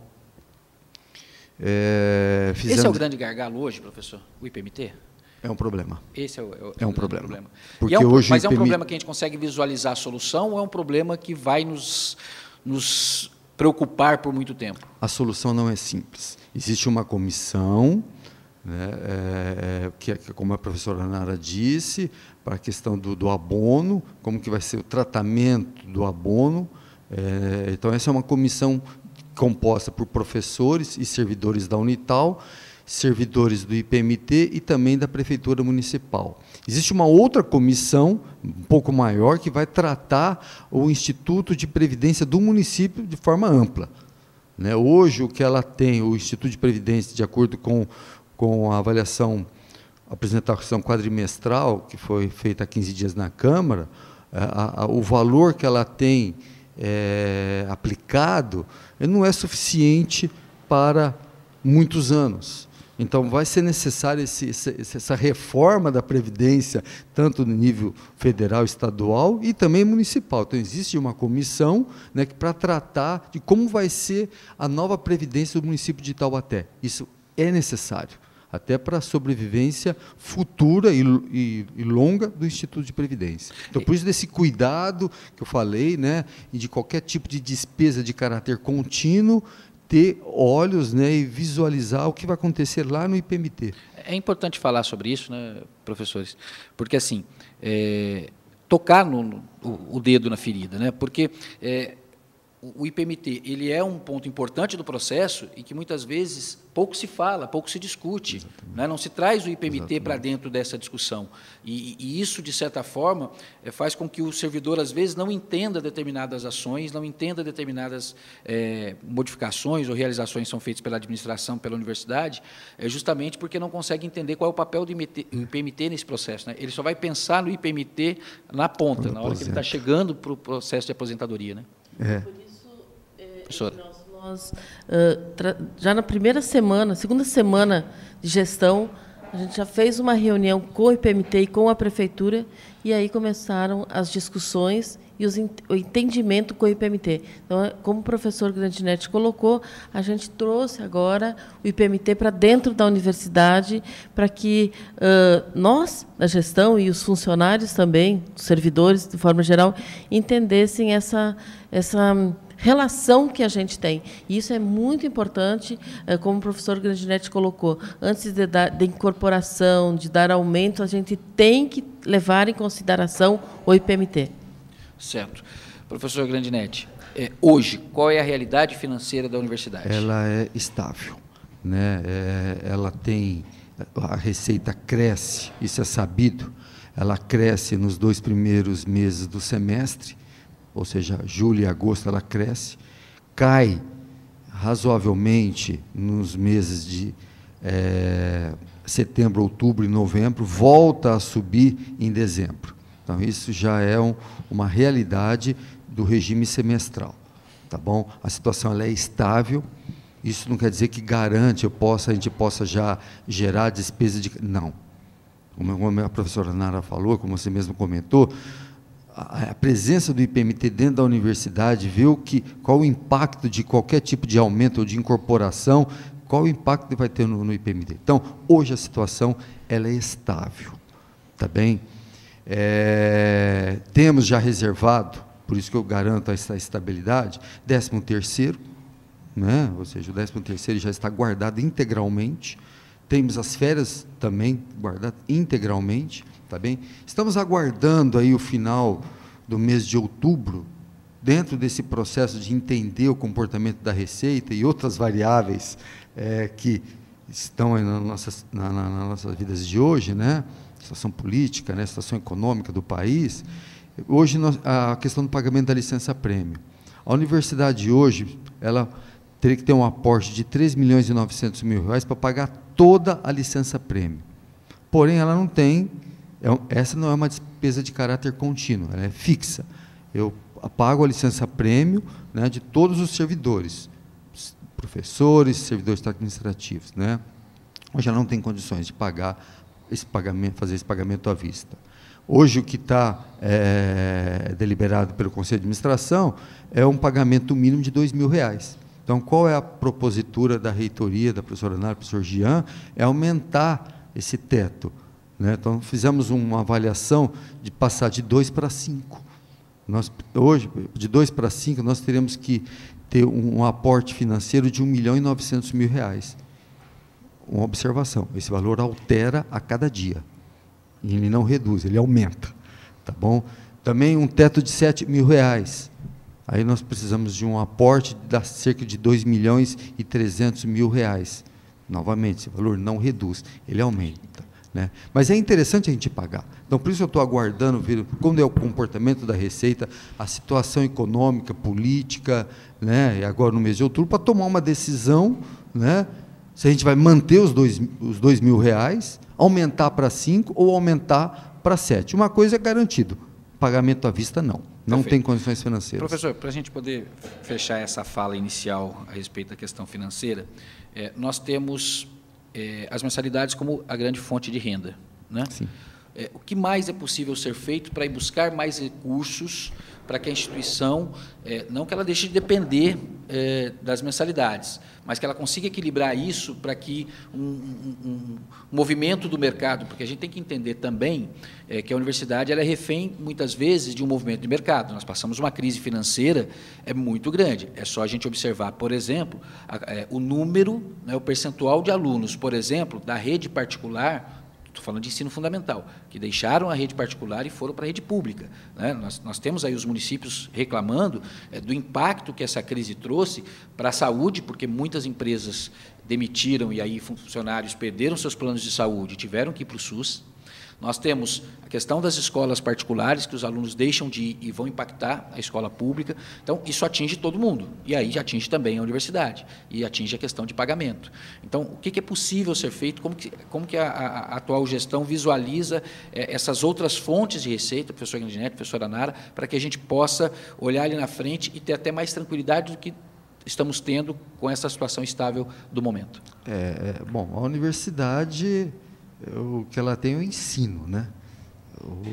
S2: Esse é o grande gargalo hoje, professor, o IPMT?
S5: É um problema.
S2: Esse
S5: é um problema.
S2: Porque hoje mas é um problema que a gente consegue visualizar a solução ou é um problema que vai nos preocupar por muito tempo?
S5: A solução não é simples. Existe uma comissão, né, que, como a professora Nara disse, para a questão do abono, como que vai ser o tratamento do abono. Então, essa é uma comissão composta por professores e servidores da Unital, servidores do IPMT e também da Prefeitura Municipal. Existe uma outra comissão, um pouco maior, que vai tratar o Instituto de Previdência do município de forma ampla. Né? Hoje, o que ela tem, o Instituto de Previdência, de acordo com a avaliação, a apresentação quadrimestral, que foi feita há 15 dias na Câmara, o valor que ela tem aplicado não é suficiente para muitos anos. Então, vai ser necessária essa reforma da Previdência, tanto no nível federal, estadual e também municipal. Então, existe uma comissão, né, para tratar de como vai ser a nova Previdência do município de Taubaté. Isso é necessário, até para a sobrevivência futura e longa do Instituto de Previdência. Então, por isso, desse cuidado que eu falei, né, e de qualquer tipo de despesa de caráter contínuo, ter olhos, né, e visualizar o que vai acontecer lá no IPMT.
S2: É importante falar sobre isso, né, professores, porque assim, tocar o dedo na ferida, né, porque o IPMT ele é um ponto importante do processo e que muitas vezes pouco se fala, pouco se discute, né? Não se traz o IPMT para dentro dessa discussão. E isso, de certa forma, faz com que o servidor, às vezes, não entenda determinadas ações, não entenda determinadas modificações ou realizações que são feitas pela administração, pela universidade, justamente porque não consegue entender qual é o papel do IPMT nesse processo, né? Ele só vai pensar no IPMT na ponta, na hora que ele está chegando para o processo de aposentadoria, né?
S3: Nós já na segunda semana de gestão, a gente já fez uma reunião com o IPMT e com a Prefeitura, e aí começaram as discussões e o entendimento com o IPMT. Então, como o professor Grandinetti colocou, a gente trouxe agora o IPMT para dentro da universidade, para que nós, da gestão, e os funcionários também, os servidores, de forma geral, entendessem essa relação que a gente tem. E isso é muito importante, como o professor Grandinetti colocou. Antes de incorporação, de dar aumento, a gente tem que levar em consideração o IPMT.
S2: Certo. Professor Grandinetti, hoje, qual é a realidade financeira da universidade?
S5: Ela é estável, né? Ela tem... A receita cresce, isso é sabido. Ela cresce nos 2 primeiros meses do semestre, ou seja, julho e agosto ela cresce, cai razoavelmente nos meses de setembro, outubro e novembro, volta a subir em dezembro. Então, isso já é uma realidade do regime semestral. Tá bom? A situação ela é estável, isso não quer dizer que garante, a gente possa já gerar despesa de... Não. Como a professora Nara falou, como você mesmo comentou, a presença do IPMT dentro da universidade, ver qual o impacto de qualquer tipo de aumento ou de incorporação, qual o impacto que vai ter no IPMT. Então, hoje a situação ela é estável, tá bem? Temos já reservado, por isso que eu garanto essa estabilidade, 13º, né? Ou seja, o 13º já está guardado integralmente. Temos as férias também guardadas integralmente, tá bem? Estamos aguardando aí o final do mês de outubro, dentro desse processo de entender o comportamento da receita e outras variáveis que estão aí nas nossas vidas de hoje, né? Situação política, né? Situação econômica do país. Hoje, a questão do pagamento da licença-prêmio. A universidade hoje, ela teria que ter um aporte de R$3.900.000 para pagar toda a licença-prêmio. Porém, ela não tem, essa não é uma despesa de caráter contínuo, ela é fixa. Eu pago a licença-prêmio, né, de todos os servidores, professores, servidores administrativos, né? Hoje ela não tem condições de pagar esse pagamento, fazer esse pagamento à vista. Hoje, o que está deliberado pelo Conselho de Administração é um pagamento mínimo de R$2.000. Então, qual é a propositura da reitoria, da professora Nara, do professor Jean? É aumentar esse teto, né? Então, fizemos uma avaliação de passar de 2 para 5. Hoje, de 2 para 5, nós teremos que ter um aporte financeiro de R$1.900.000. Uma observação, esse valor altera a cada dia. E ele não reduz, ele aumenta. Tá bom? Também um teto de R$7.000. Aí nós precisamos de um aporte de cerca de R$2.300.000. Novamente, esse valor não reduz, ele aumenta, né? Mas é interessante a gente pagar. Então, por isso eu estou aguardando ver como é o comportamento da Receita, a situação econômica, política, né? E agora no mês de outubro, para tomar uma decisão, né? Se a gente vai manter os R$2.000, aumentar para 5 ou aumentar para 7. Uma coisa é garantido, pagamento à vista não. Não tem condições financeiras.
S2: Professor, para a gente poder fechar essa fala inicial a respeito da questão financeira, nós temos as mensalidades como a grande fonte de renda, né?
S5: Sim.
S2: O que mais é possível ser feito para ir buscar mais recursos para que a instituição, não que ela deixe de depender das mensalidades, mas que ela consiga equilibrar isso para que um movimento do mercado, porque a gente tem que entender também que a universidade ela é refém, muitas vezes, de um movimento de mercado. Nós passamos uma crise financeira muito grande. É só a gente observar, por exemplo, o número, né, o percentual de alunos, por exemplo, da rede particular. Estou falando de ensino fundamental, que deixaram a rede particular e foram para a rede pública, né? Nós temos aí os municípios reclamando do impacto que essa crise trouxe para a saúde, porque muitas empresas demitiram e aí funcionários perderam seus planos de saúde e tiveram que ir para o SUS. Nós temos a questão das escolas particulares, que os alunos deixam de ir e vão impactar a escola pública. Então, isso atinge todo mundo. E aí atinge também a universidade. E atinge a questão de pagamento. Então, o que é possível ser feito? Como que a atual gestão visualiza essas outras fontes de receita, professor Grandinetti, professora Nara, para que a gente possa olhar ali na frente e ter até mais tranquilidade do que estamos tendo com essa situação estável do momento?
S5: Bom, a universidade, o que ela tem é o ensino, né?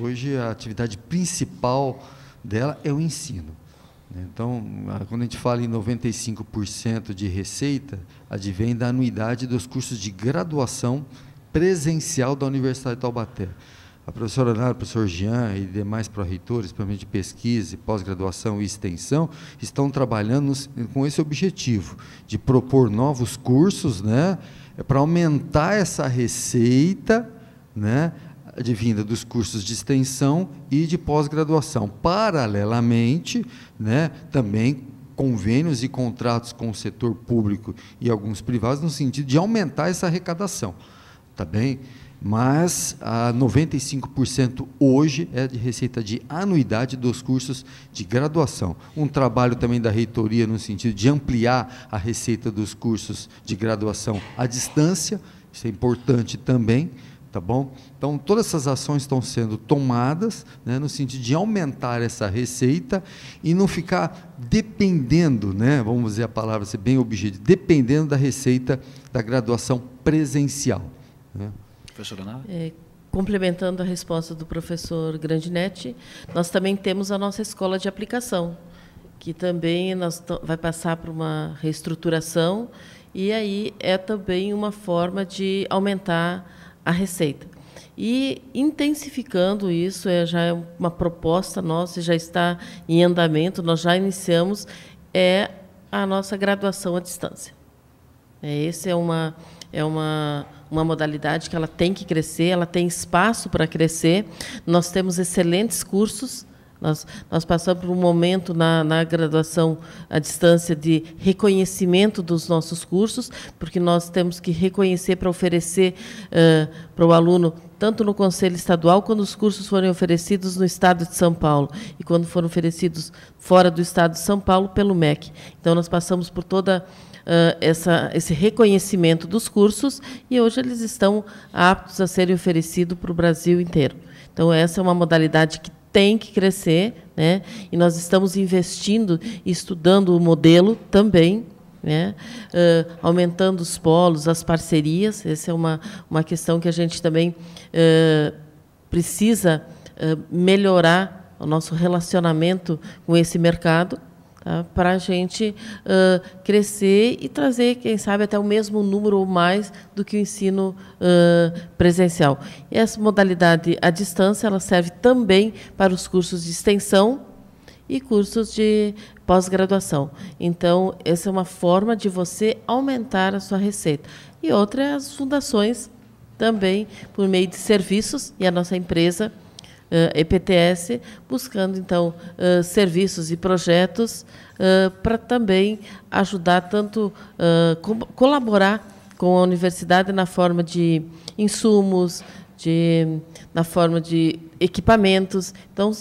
S5: Hoje a atividade principal dela é o ensino. Então, quando a gente fala em 95% de receita, advém da anuidade dos cursos de graduação presencial da Universidade de Taubaté. A professora Nara, o professor Jean e demais pró-reitores, principalmente de pesquisa, pós-graduação e extensão, estão trabalhando com esse objetivo, de propor novos cursos, né, para aumentar essa receita, né, advinda dos cursos de extensão e de pós-graduação. Paralelamente, né, também convênios e contratos com o setor público e alguns privados, no sentido de aumentar essa arrecadação. Tá bem? Mas a 95% hoje é de receita de anuidade dos cursos de graduação. Um trabalho também da reitoria no sentido de ampliar a receita dos cursos de graduação à distância, isso é importante também, tá bom? Então, todas essas ações estão sendo tomadas, né, no sentido de aumentar essa receita e não ficar dependendo, né, vamos dizer a palavra, ser bem objetiva, dependendo da receita da graduação presencial, né?
S2: Professora Nara?
S3: complementando a resposta do professor Grandinetti, nós também temos a nossa escola de aplicação, que também vai passar por uma reestruturação, e aí é também uma forma de aumentar a receita. E intensificando isso, já é uma proposta nossa, já está em andamento, nós já iniciamos, é a nossa graduação à distância. Essa é uma modalidade que ela tem que crescer, ela tem espaço para crescer. Nós temos excelentes cursos. Nós passamos por um momento na graduação à distância de reconhecimento dos nossos cursos, porque nós temos que reconhecer para oferecer para o aluno, tanto no Conselho Estadual, quando os cursos forem oferecidos no Estado de São Paulo, e quando foram oferecidos fora do Estado de São Paulo, pelo MEC. Então, nós passamos por toda esse reconhecimento dos cursos, e hoje eles estão aptos a serem oferecidos para o Brasil inteiro. Então, essa é uma modalidade que tem que crescer, né? E nós estamos investindo e estudando o modelo também, né? Aumentando os polos, as parcerias. Essa é uma questão que a gente também precisa melhorar o nosso relacionamento com esse mercado, tá? Para a gente crescer e trazer, quem sabe, até o mesmo número ou mais do que o ensino presencial. E essa modalidade à distância, ela serve também para os cursos de extensão e cursos de pós-graduação. Então, essa é uma forma de você aumentar a sua receita. E outra é as fundações, também por meio de serviços, e a nossa empresa, EPTS, buscando, então, serviços e projetos para também ajudar, tanto colaborar com a universidade na forma de insumos, na forma de equipamentos. Então,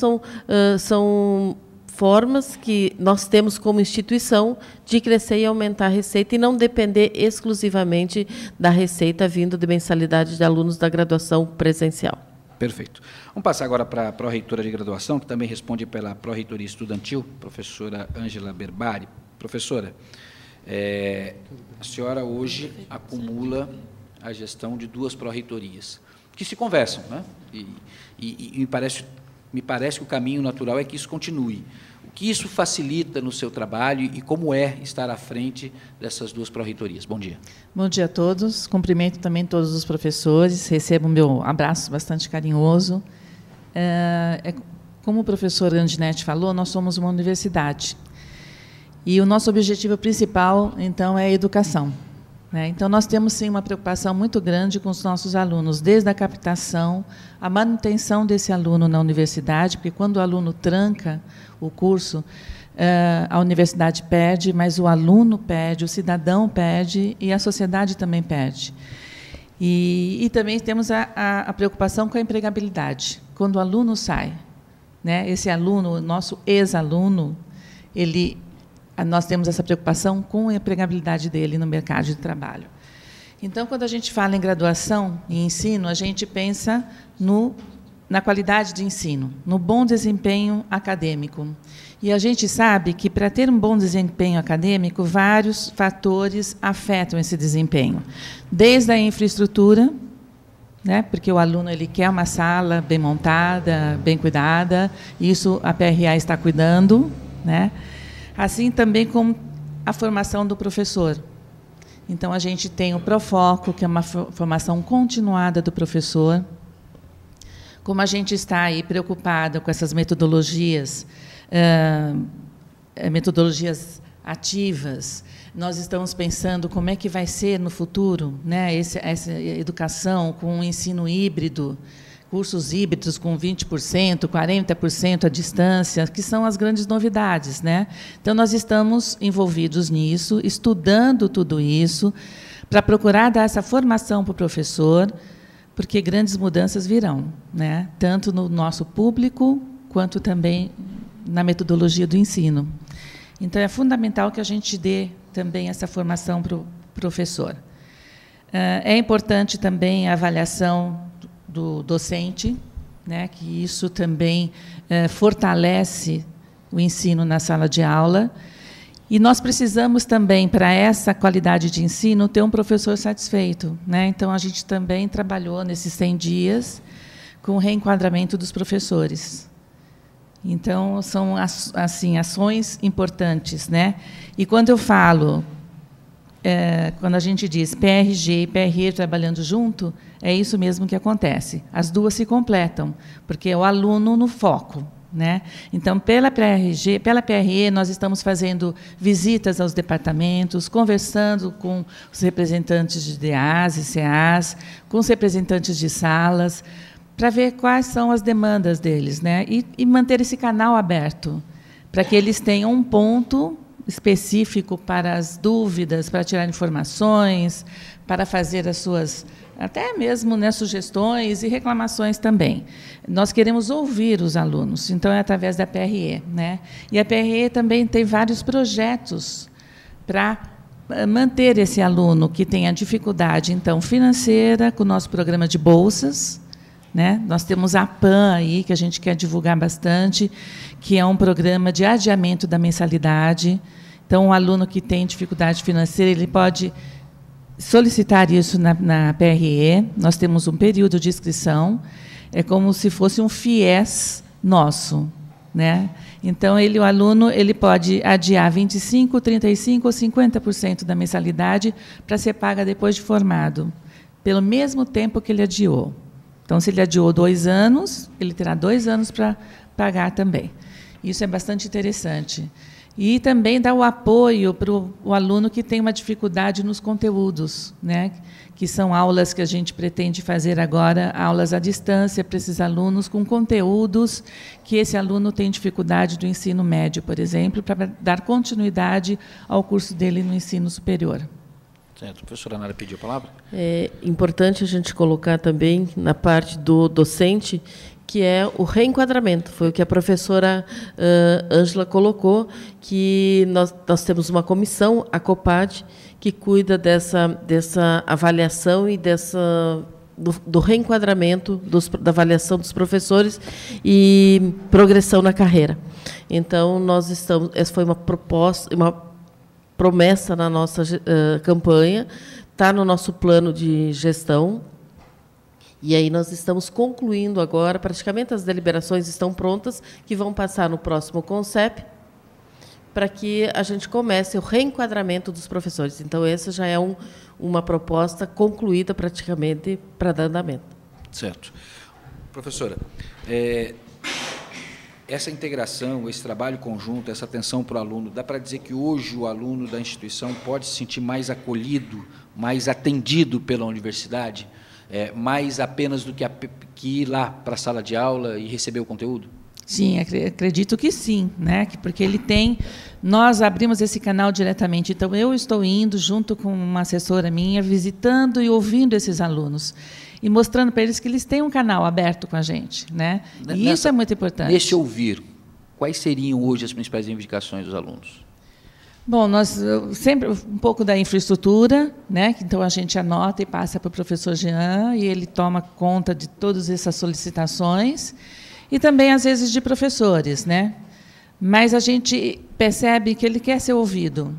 S3: são formas que nós temos como instituição de crescer e aumentar a receita e não depender exclusivamente da receita vindo de mensalidade de alunos da graduação presencial.
S2: Perfeito. Vamos passar agora para a pró-reitora de graduação, que também responde pela pró-reitoria estudantil, professora Ângela Berbari. Professora, a senhora hoje acumula a gestão de 2 pró-reitorias, que se conversam, né? E me parece que o caminho natural é que isso continue. O que isso facilita no seu trabalho e como é estar à frente dessas 2 pró-reitorias? Bom dia.
S6: Bom dia a todos. Cumprimento também todos os professores. Recebo o meu abraço bastante carinhoso. Como o professor Grandinetti falou, nós somos uma universidade. E o nosso objetivo principal, então, é a educação, né? Então, nós temos, sim, uma preocupação muito grande com os nossos alunos, desde a captação, a manutenção desse aluno na universidade, porque quando o aluno tranca o curso, a universidade perde, mas o aluno perde, o cidadão perde e a sociedade também perde. E também temos a preocupação com a empregabilidade. Quando o aluno sai, né, esse aluno, nosso ex-aluno, nós temos essa preocupação com a empregabilidade dele no mercado de trabalho. Então, quando a gente fala em graduação e ensino, a gente pensa na qualidade de ensino, no bom desempenho acadêmico. E a gente sabe que, para ter um bom desempenho acadêmico, vários fatores afetam esse desempenho. Desde a infraestrutura, né, porque o aluno ele quer uma sala bem montada, bem cuidada, e isso a PRA está cuidando, né? Assim também como a formação do professor. Então, a gente tem o Profoco, que é uma formação continuada do professor. Como a gente está aí preocupado com essas metodologias, metodologias ativas, nós estamos pensando como é que vai ser no futuro, né, essa educação com um ensino híbrido, cursos híbridos com 20%, 40% à distância, que são as grandes novidades, né? Então, nós estamos envolvidos nisso, estudando tudo isso, para procurar dar essa formação para o professor, porque grandes mudanças virão, né? Tanto no nosso público, quanto também na metodologia do ensino. Então, é fundamental que a gente dê também essa formação para o professor. É importante também a avaliação do docente, né, que isso também fortalece o ensino na sala de aula. E nós precisamos também, para essa qualidade de ensino, ter um professor satisfeito, né? Então, a gente também trabalhou nesses 100 dias com o reenquadramento dos professores. Então, são assim, ações importantes, né? E quando eu falo, quando a gente diz PRG e PRE trabalhando junto, é isso mesmo que acontece. As duas se completam, porque é o aluno no foco, né? Então, pela PRE, nós estamos fazendo visitas aos departamentos, conversando com os representantes de DAs e CAs, com os representantes de salas, para ver quais são as demandas deles, né? E manter esse canal aberto, para que eles tenham um ponto específico para as dúvidas, para tirar informações, para fazer as suas, até mesmo, né, sugestões e reclamações também. Nós queremos ouvir os alunos, então é através da PRE, né? E a PRE também tem vários projetos para manter esse aluno que tem a dificuldade, então, financeira, com o nosso programa de bolsas, né? Nós temos a PAN aí, que a gente quer divulgar bastante, que é um programa de adiamento da mensalidade. Então, um aluno que tem dificuldade financeira, ele pode solicitar isso na PRE. Nós temos um período de inscrição, é como se fosse um FIES nosso, né? Então, o aluno ele pode adiar 25%, 35% ou 50% da mensalidade para ser paga depois de formado, pelo mesmo tempo que ele adiou. Então, se ele adiou 2 anos, ele terá 2 anos para pagar também. Isso é bastante interessante. E também dá o apoio para o aluno que tem uma dificuldade nos conteúdos, né? Que são aulas que a gente pretende fazer agora, aulas à distância para esses alunos, com conteúdos que esse aluno tem dificuldade do ensino médio, por exemplo, para dar continuidade ao curso dele no ensino superior.
S2: Certo. A professora Nara pediu a palavra.
S3: É importante a gente colocar também na parte do docente, que é o reenquadramento. Foi o que a professora Ângela colocou, que nós temos uma comissão, a COPAD, que cuida dessa avaliação e do reenquadramento, da avaliação dos professores e progressão na carreira. Então, essa foi uma proposta, uma promessa na nossa campanha, está no nosso plano de gestão, e aí nós estamos concluindo agora, praticamente as deliberações estão prontas, que vão passar no próximo CONCEP, para que a gente comece o reenquadramento dos professores. Então, essa já é uma proposta concluída praticamente para dar andamento.
S2: Certo. Professora, essa integração, esse trabalho conjunto, essa atenção para o aluno, dá para dizer que hoje o aluno da instituição pode se sentir mais acolhido, mais atendido pela universidade, mais apenas do que ir lá para a sala de aula e receber o conteúdo?
S6: Sim, acredito que sim, né? Porque nós abrimos esse canal diretamente, então eu estou indo junto com uma assessora minha, visitando e ouvindo esses alunos e mostrando para eles que eles têm um canal aberto com a gente, né? E isso é muito importante.
S2: Nesse ouvir, quais seriam hoje as principais reivindicações dos alunos?
S6: Bom, nós sempre um pouco da infraestrutura, né? Então a gente anota e passa para o professor Jean e ele toma conta de todas essas solicitações. E também, às vezes, de professores, né? Mas a gente percebe que ele quer ser ouvido,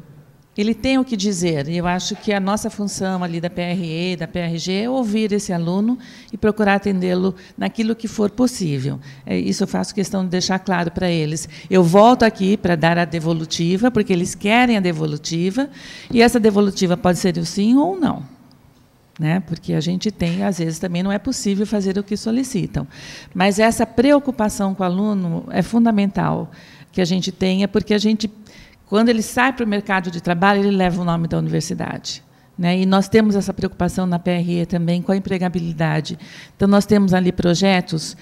S6: ele tem o que dizer. E eu acho que a nossa função ali da PRE, da PRG, é ouvir esse aluno e procurar atendê-lo naquilo que for possível. Isso eu faço questão de deixar claro para eles. Eu volto aqui para dar a devolutiva, porque eles querem a devolutiva, e essa devolutiva pode ser o sim ou não. Né? Porque a gente tem, às vezes, também não é possível fazer o que solicitam. Mas essa preocupação com o aluno é fundamental que a gente tenha, porque quando ele sai para o mercado de trabalho, ele leva o nome da universidade. Né? E nós temos essa preocupação na PRE também com a empregabilidade. Então, nós temos ali projetos,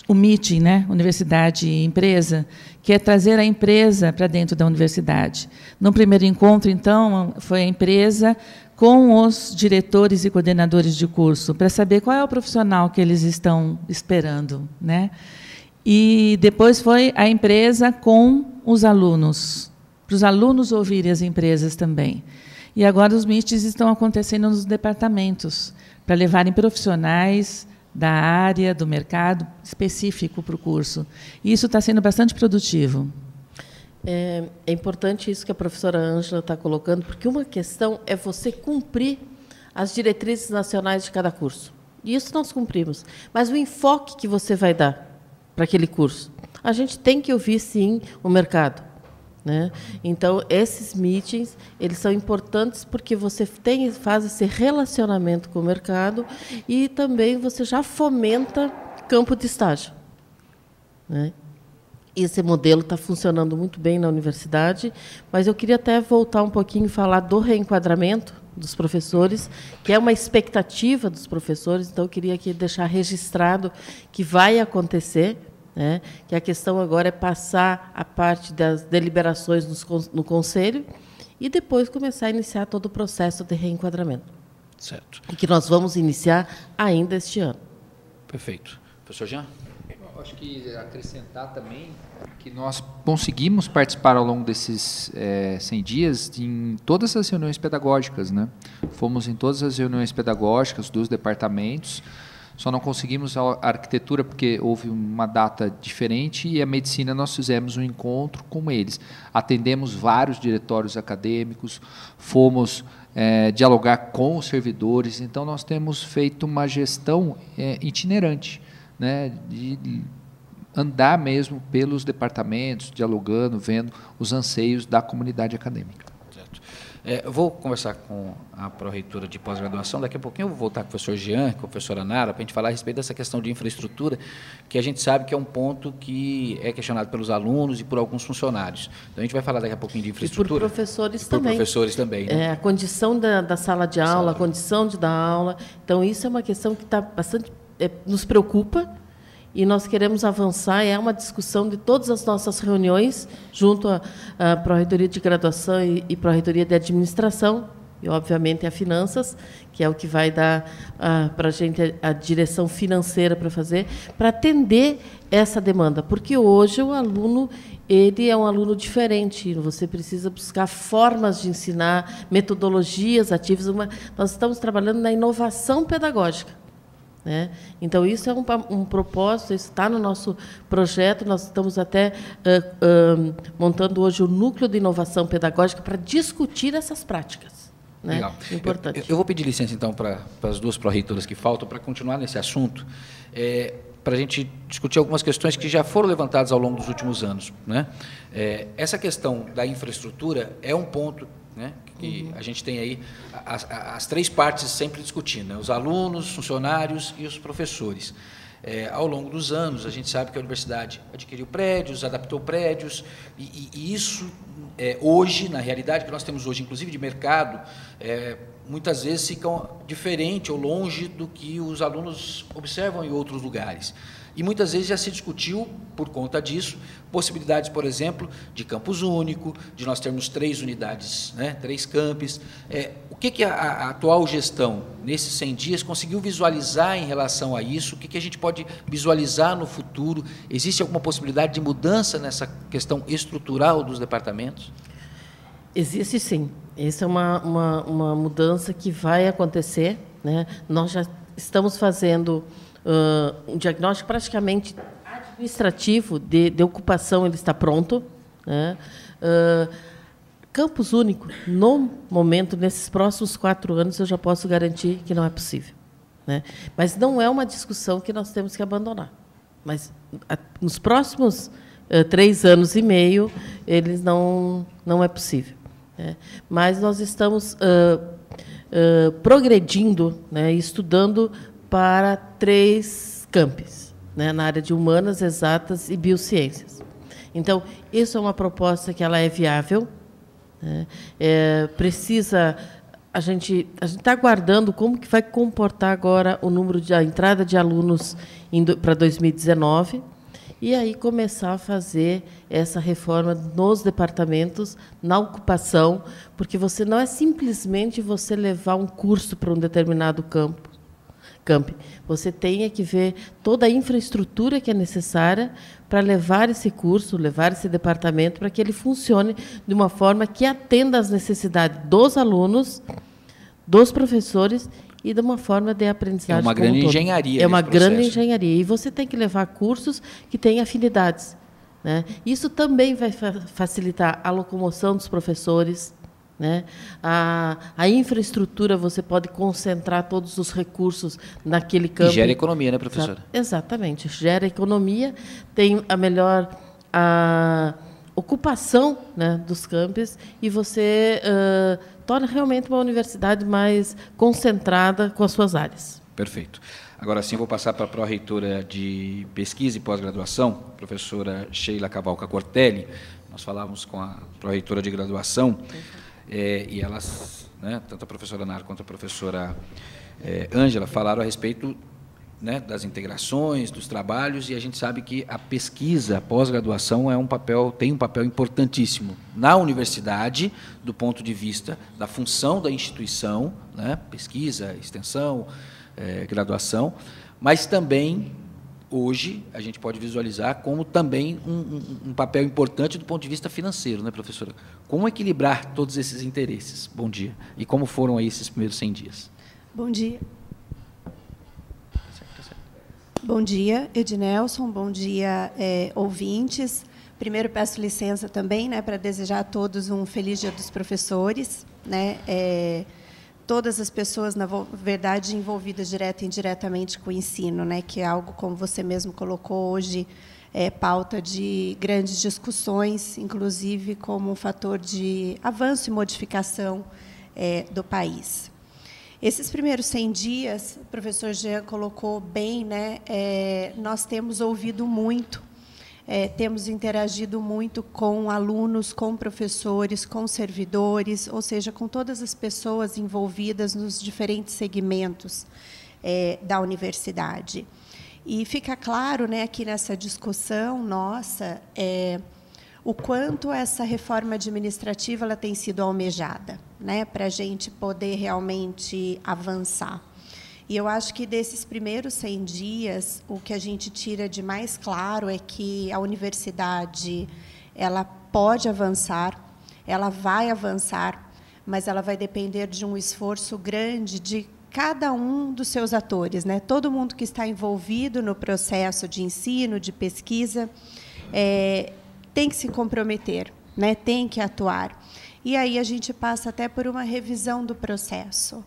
S6: o meeting, né? Universidade e empresa, que é trazer a empresa para dentro da universidade. No primeiro encontro, então, foi a empresa com os diretores e coordenadores de curso, para saber qual é o profissional que eles estão esperando, né? E depois foi a empresa com os alunos, para os alunos ouvirem as empresas também. E agora os meetings estão acontecendo nos departamentos, para levarem profissionais da área, do mercado específico para o curso. E isso está sendo bastante produtivo.
S3: É importante isso que a professora Ângela está colocando, porque uma questão é você cumprir as diretrizes nacionais de cada curso. E isso nós cumprimos. Mas o enfoque que você vai dar para aquele curso, a gente tem que ouvir, sim, o mercado, né? Então, esses meetings, eles são importantes porque você faz esse relacionamento com o mercado e também você já fomenta campo de estágio, né? Esse modelo está funcionando muito bem na universidade, mas eu queria até voltar um pouquinho e falar do reenquadramento dos professores, que é uma expectativa dos professores, então eu queria aqui deixar registrado que vai acontecer, né, que a questão agora é passar a parte das deliberações no Conselho e depois começar a iniciar todo o processo de reenquadramento.
S2: Certo.
S3: E que nós vamos iniciar ainda este ano.
S2: Perfeito. Professor Jean?
S4: Eu acho que acrescentar também que nós conseguimos participar ao longo desses 100 dias em todas as reuniões pedagógicas, né? Fomos em todas as reuniões pedagógicas dos departamentos, só não conseguimos a arquitetura porque houve uma data diferente e a medicina nós fizemos um encontro com eles. Atendemos vários diretórios acadêmicos, fomos dialogar com os servidores, então nós temos feito uma gestão itinerante, né, de andar mesmo pelos departamentos, dialogando, vendo os anseios da comunidade acadêmica.
S2: Certo. Eu vou conversar com a pró-reitora de pós-graduação, daqui a pouquinho eu vou voltar com o professor Jean, com a professora Nara, para a gente falar a respeito dessa questão de infraestrutura, que a gente sabe que é um ponto que é questionado pelos alunos e por alguns funcionários. Então, a gente vai falar daqui a pouquinho de infraestrutura.
S3: E por professores
S2: e por
S3: também.
S2: Professores também, né?
S3: A condição da sala de aula, a condição de dar aula. Então, isso é uma questão que está bastante nos preocupa e nós queremos avançar. É uma discussão de todas as nossas reuniões, junto à Pró-Reitoria de Graduação e Pró-Reitoria de Administração, e, obviamente, a Finanças, que é o que vai dar para a gente a direção financeira para fazer, para atender essa demanda. Porque hoje o aluno ele é um aluno diferente, você precisa buscar formas de ensinar, metodologias ativas. Nós estamos trabalhando na inovação pedagógica, né? Então, isso é um propósito, isso está no nosso projeto. Nós estamos até montando hoje o núcleo de inovação pedagógica para discutir essas práticas. Né?
S2: Legal.
S3: Importante.
S2: Eu vou pedir licença, então, para as duas pró-reitoras que faltam, para continuar nesse assunto, para a gente discutir algumas questões que já foram levantadas ao longo dos últimos anos, né? Essa questão da infraestrutura é um ponto, né, que a gente tem aí as três partes sempre discutindo, né? Os alunos, os funcionários e os professores. Ao longo dos anos, a gente sabe que a universidade adquiriu prédios, adaptou prédios, e isso, hoje, na realidade que nós temos hoje, inclusive de mercado, muitas vezes ficam diferente ou longe do que os alunos observam em outros lugares. E muitas vezes já se discutiu, por conta disso, possibilidades, por exemplo, de campus único, de nós termos 3 unidades, né, 3 campos. O que a atual gestão, nesses 100 dias, conseguiu visualizar em relação a isso? O que a gente pode visualizar no futuro? Existe alguma possibilidade de mudança nessa questão estrutural dos departamentos?
S3: Existe, sim. Essa é uma mudança que vai acontecer, né? Nós já estamos fazendo um diagnóstico praticamente administrativo de ocupação, ele está pronto, né? Campus único, no momento, nesses próximos 4 anos, eu já posso garantir que não é possível, né? Mas não é uma discussão que nós temos que abandonar. Mas nos próximos 3 anos e meio, eles não é possível, né? Mas nós estamos progredindo, né, estudando para 3 campos, né, na área de humanas, exatas e biociências. Então, isso é uma proposta que ela é viável, né? A gente está aguardando como que vai comportar agora o número de entrada de alunos para 2019 e aí começar a fazer essa reforma nos departamentos, na ocupação, porque você não é simplesmente você levar um curso para um determinado campo. Você tem que ver toda a infraestrutura que é necessária para levar esse curso, levar esse departamento, para que ele funcione de uma forma que atenda às necessidades dos alunos, dos professores e de uma forma de aprendizagem.
S2: É uma grande engenharia.
S3: É uma grande engenharia. E você tem que levar cursos que têm afinidades, né? Isso também vai facilitar a locomoção dos professores, né? A infraestrutura, você pode concentrar todos os recursos naquele campo.
S2: E gera economia, né, professora?
S3: Exatamente, gera economia, tem a melhor ocupação, né, dos campos, e você torna realmente uma universidade mais concentrada com as suas áreas.
S2: Perfeito. Agora sim, vou passar para a pró-reitora de pesquisa e pós-graduação, professora Sheila Cavalca Cortelli. Nós falávamos com a pró-reitora de graduação, e elas, né, tanto a professora Nara quanto a professora Ângela, falaram a respeito, né, das integrações, dos trabalhos, e a gente sabe que a pesquisa, a pós-graduação, tem um papel importantíssimo na universidade, do ponto de vista da função da instituição, né, pesquisa, extensão, graduação, mas também, hoje, a gente pode visualizar como também um papel importante do ponto de vista financeiro, né, professora? Como equilibrar todos esses interesses? Bom dia. E como foram aí esses primeiros 100 dias?
S7: Bom dia. Bom dia, Ednelson. Bom dia, ouvintes. Primeiro, peço licença também, né, para desejar a todos um feliz Dia dos Professores, né? Todas as pessoas, na verdade, envolvidas direta e indiretamente com o ensino, né, que é algo, como você mesmo colocou hoje, pauta de grandes discussões, inclusive como um fator de avanço e modificação do país. Esses primeiros 100 dias, o professor Jean colocou bem, né, nós temos ouvido muito, temos interagido muito com alunos, com professores, com servidores, ou seja, com todas as pessoas envolvidas nos diferentes segmentos da universidade. E fica claro, né, aqui nessa discussão nossa, o quanto essa reforma administrativa ela tem sido almejada, né, para a gente poder realmente avançar. E eu acho que desses primeiros 100 dias, o que a gente tira de mais claro é que a universidade ela pode avançar, ela vai avançar, mas ela vai depender de um esforço grande de cada um dos seus atores, né? Todo mundo que está envolvido no processo de ensino, de pesquisa, tem que se comprometer, né? Tem que atuar. E aí a gente passa até por uma revisão do processo.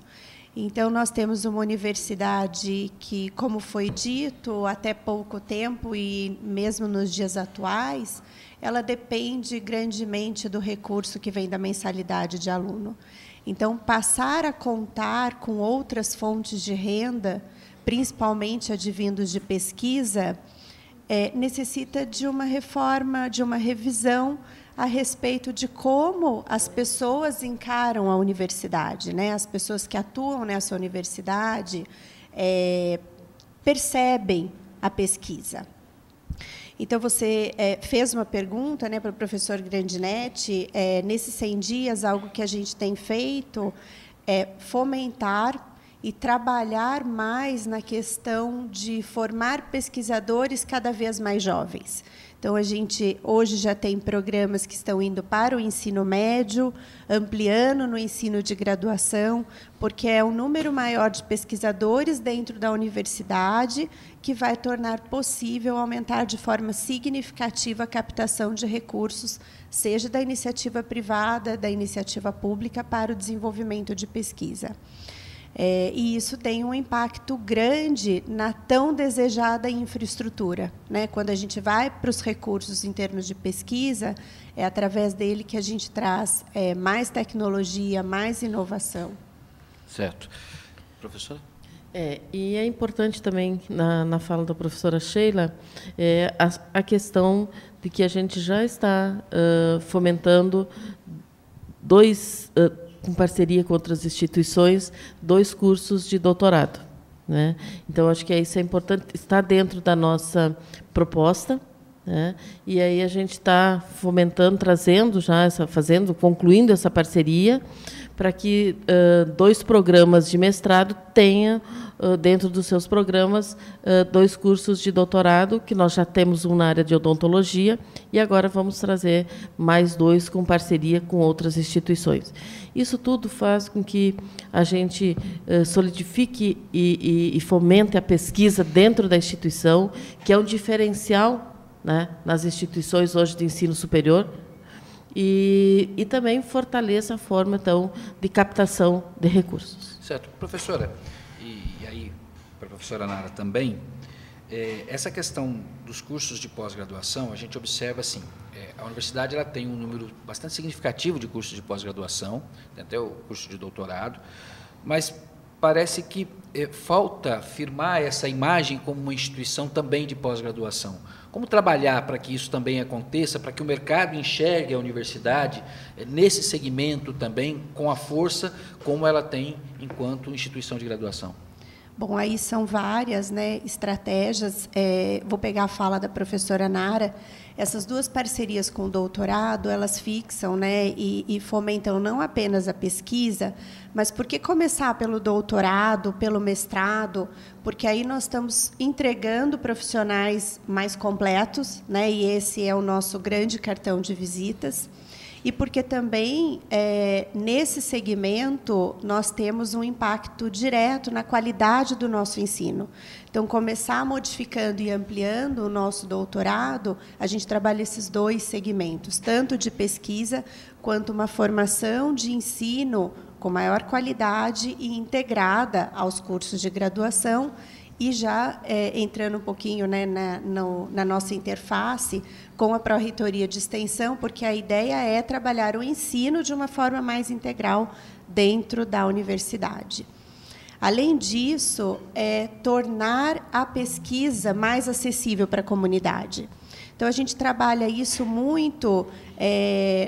S7: Então, nós temos uma universidade que, como foi dito, até pouco tempo, e mesmo nos dias atuais, ela depende grandemente do recurso que vem da mensalidade de aluno. Então, passar a contar com outras fontes de renda, principalmente advindos de pesquisa, necessita de uma reforma, de uma revisão a respeito de como as pessoas encaram a universidade, né? As pessoas que atuam nessa universidade percebem a pesquisa. Então, você fez uma pergunta, né, para o professor Grandinetti. Nesses 100 dias, algo que a gente tem feito é fomentar e trabalhar mais na questão de formar pesquisadores cada vez mais jovens. Então, a gente hoje já tem programas que estão indo para o ensino médio, ampliando no ensino de graduação, porque é um número maior de pesquisadores dentro da universidade que vai tornar possível aumentar de forma significativa a captação de recursos, seja da iniciativa privada, da iniciativa pública, para o desenvolvimento de pesquisa. E isso tem um impacto grande na tão desejada infraestrutura, né? Quando a gente vai para os recursos em termos de pesquisa, é através dele que a gente traz mais tecnologia, mais inovação.
S2: Certo. Professora?
S3: E é importante também, na fala da professora Sheila, a questão de que a gente já está fomentando com parceria com outras instituições, 2 cursos de doutorado, né? Então, acho que isso é importante, está dentro da nossa proposta, né? E aí a gente está fomentando, trazendo já, concluindo essa parceria, para que 2 programas de mestrado tenham, dentro dos seus programas, 2 cursos de doutorado, que nós já temos um na área de odontologia, e agora vamos trazer mais 2 com parceria com outras instituições. Isso tudo faz com que a gente solidifique e fomente a pesquisa dentro da instituição, que é um diferencial, né, nas instituições hoje de ensino superior, e também fortaleça a forma, então, de captação de recursos.
S2: Certo. Professora, e aí para a professora Nara também, essa questão dos cursos de pós-graduação, a gente observa assim, a universidade ela tem um número bastante significativo de cursos de pós-graduação, tem até o curso de doutorado, mas parece que falta firmar essa imagem como uma instituição também de pós-graduação. Como trabalhar para que isso também aconteça, para que o mercado enxergue a universidade nesse segmento também, com a força como ela tem enquanto instituição de graduação?
S7: Bom, aí são várias, né, estratégias. Vou pegar a fala da professora Nara. Essas duas parcerias com o doutorado, elas fixam, né, e fomentam não apenas a pesquisa, mas por que começar pelo doutorado, pelo mestrado? Porque aí nós estamos entregando profissionais mais completos, né, e esse é o nosso grande cartão de visitas. E porque também, nesse segmento, nós temos um impacto direto na qualidade do nosso ensino. Então, começar modificando e ampliando o nosso doutorado, a gente trabalha esses dois segmentos, tanto de pesquisa quanto uma formação de ensino com maior qualidade e integrada aos cursos de graduação. E já entrando um pouquinho, né, na nossa interface com a Pró-Reitoria de Extensão, porque a ideia é trabalhar o ensino de uma forma mais integral dentro da universidade. Além disso, tornar a pesquisa mais acessível para a comunidade. Então, a gente trabalha isso muito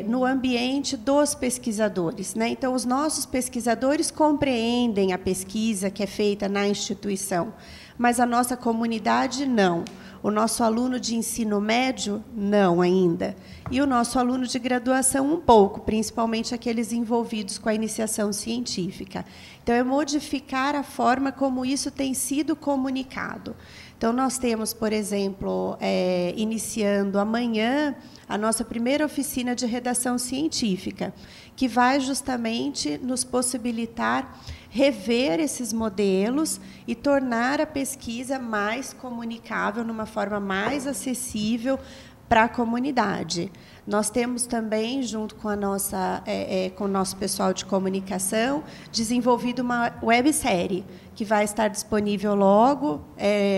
S7: no ambiente dos pesquisadores, né? Então, os nossos pesquisadores compreendem a pesquisa que é feita na instituição, mas a nossa comunidade não. O nosso aluno de ensino médio, não ainda. E o nosso aluno de graduação, um pouco, principalmente aqueles envolvidos com a iniciação científica. Então, é modificar a forma como isso tem sido comunicado. Então, nós temos, por exemplo, iniciando amanhã, a nossa primeira oficina de redação científica, que vai justamente nos possibilitar rever esses modelos e tornar a pesquisa mais comunicável, numa forma mais acessível para a comunidade. Nós temos também, junto com com o nosso pessoal de comunicação, desenvolvido uma websérie que vai estar disponível logo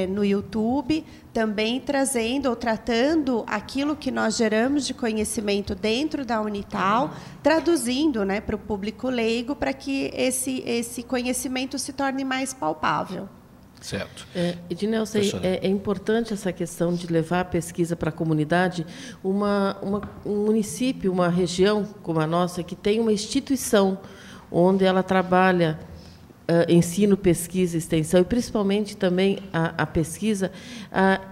S7: no YouTube, também trazendo ou tratando aquilo que nós geramos de conhecimento dentro da Unital, traduzindo, né, para o público leigo, para que esse conhecimento se torne mais palpável.
S2: Certo.
S3: Ednelson, é importante essa questão de levar a pesquisa para a comunidade. Um município, uma região como a nossa, que tem uma instituição onde ela trabalha ensino, pesquisa e extensão, e principalmente também a pesquisa,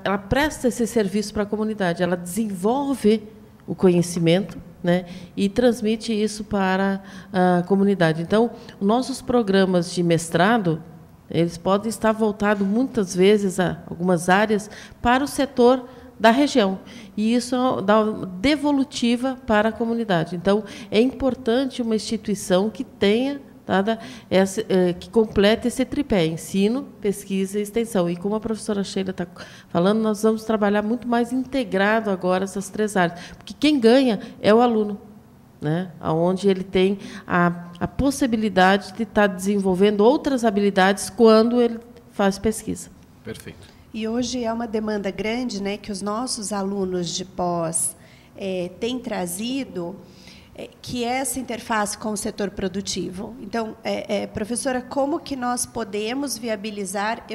S3: ela presta esse serviço para a comunidade, ela desenvolve o conhecimento, né, e transmite isso para a comunidade. Então, nossos programas de mestrado, eles podem estar voltados, muitas vezes, a algumas áreas, para o setor da região. E isso dá uma devolutiva para a comunidade. Então, é importante uma instituição que tenha, que complete esse tripé, ensino, pesquisa e extensão. E como a professora Sheila está falando, nós vamos trabalhar muito mais integrado agora essas três áreas, porque quem ganha é o aluno, né? Onde ele tem a possibilidade de estar desenvolvendo outras habilidades quando ele faz pesquisa.
S2: Perfeito.
S7: E hoje é uma demanda grande, né, que os nossos alunos de pós têm trazido, que é essa interface com o setor produtivo. Então, professora, como que nós podemos viabilizar,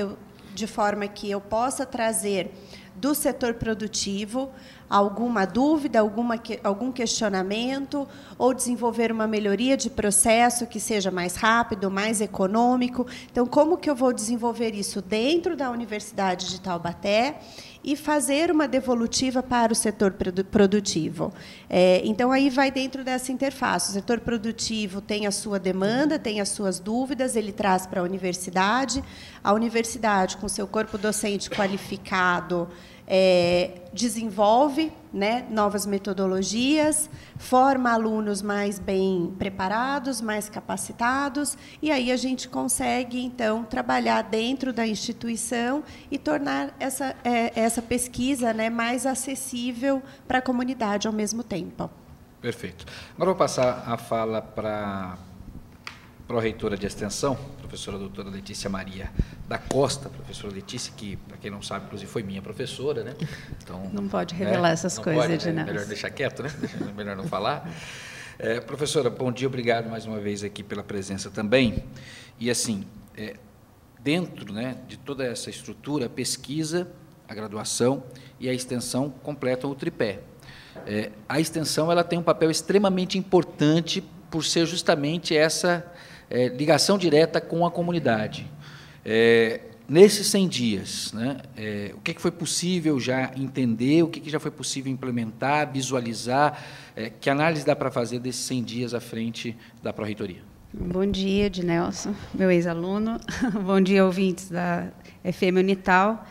S7: de forma que eu possa trazer do setor produtivo alguma dúvida, algum questionamento, ou desenvolver uma melhoria de processo que seja mais rápido, mais econômico. Então, como que eu vou desenvolver isso dentro da Universidade de Taubaté e fazer uma devolutiva para o setor produtivo? Então, aí vai dentro dessa interface. O setor produtivo tem a sua demanda, tem as suas dúvidas, ele traz para a universidade, com seu corpo docente qualificado, desenvolve, né, novas metodologias, forma alunos mais bem preparados, mais capacitados, e aí a gente consegue, então, trabalhar dentro da instituição e tornar essa pesquisa, né, mais acessível para a comunidade ao mesmo tempo.
S2: Perfeito. Agora eu vou passar a fala para a pró-reitora de Extensão, professora doutora Letícia Maria da Costa, professora Letícia, que, para quem não sabe, inclusive foi minha professora, né? Então,
S8: não pode revelar essas coisas, Edinelson.
S2: Melhor deixar quieto, né? Melhor não falar. Professora, bom dia, obrigado mais uma vez aqui pela presença também. E, assim, dentro, né, de toda essa estrutura, a pesquisa, a graduação e a extensão completam o tripé. A extensão ela tem um papel extremamente importante por ser justamente essa ligação direta com a comunidade. Nesses 100 dias, né, o que foi possível já entender, o que já foi possível implementar, visualizar, que análise dá para fazer desses 100 dias à frente da Pró-Reitoria?
S8: Bom dia, Edinelson, meu ex-aluno. Bom dia, ouvintes da FM Unital.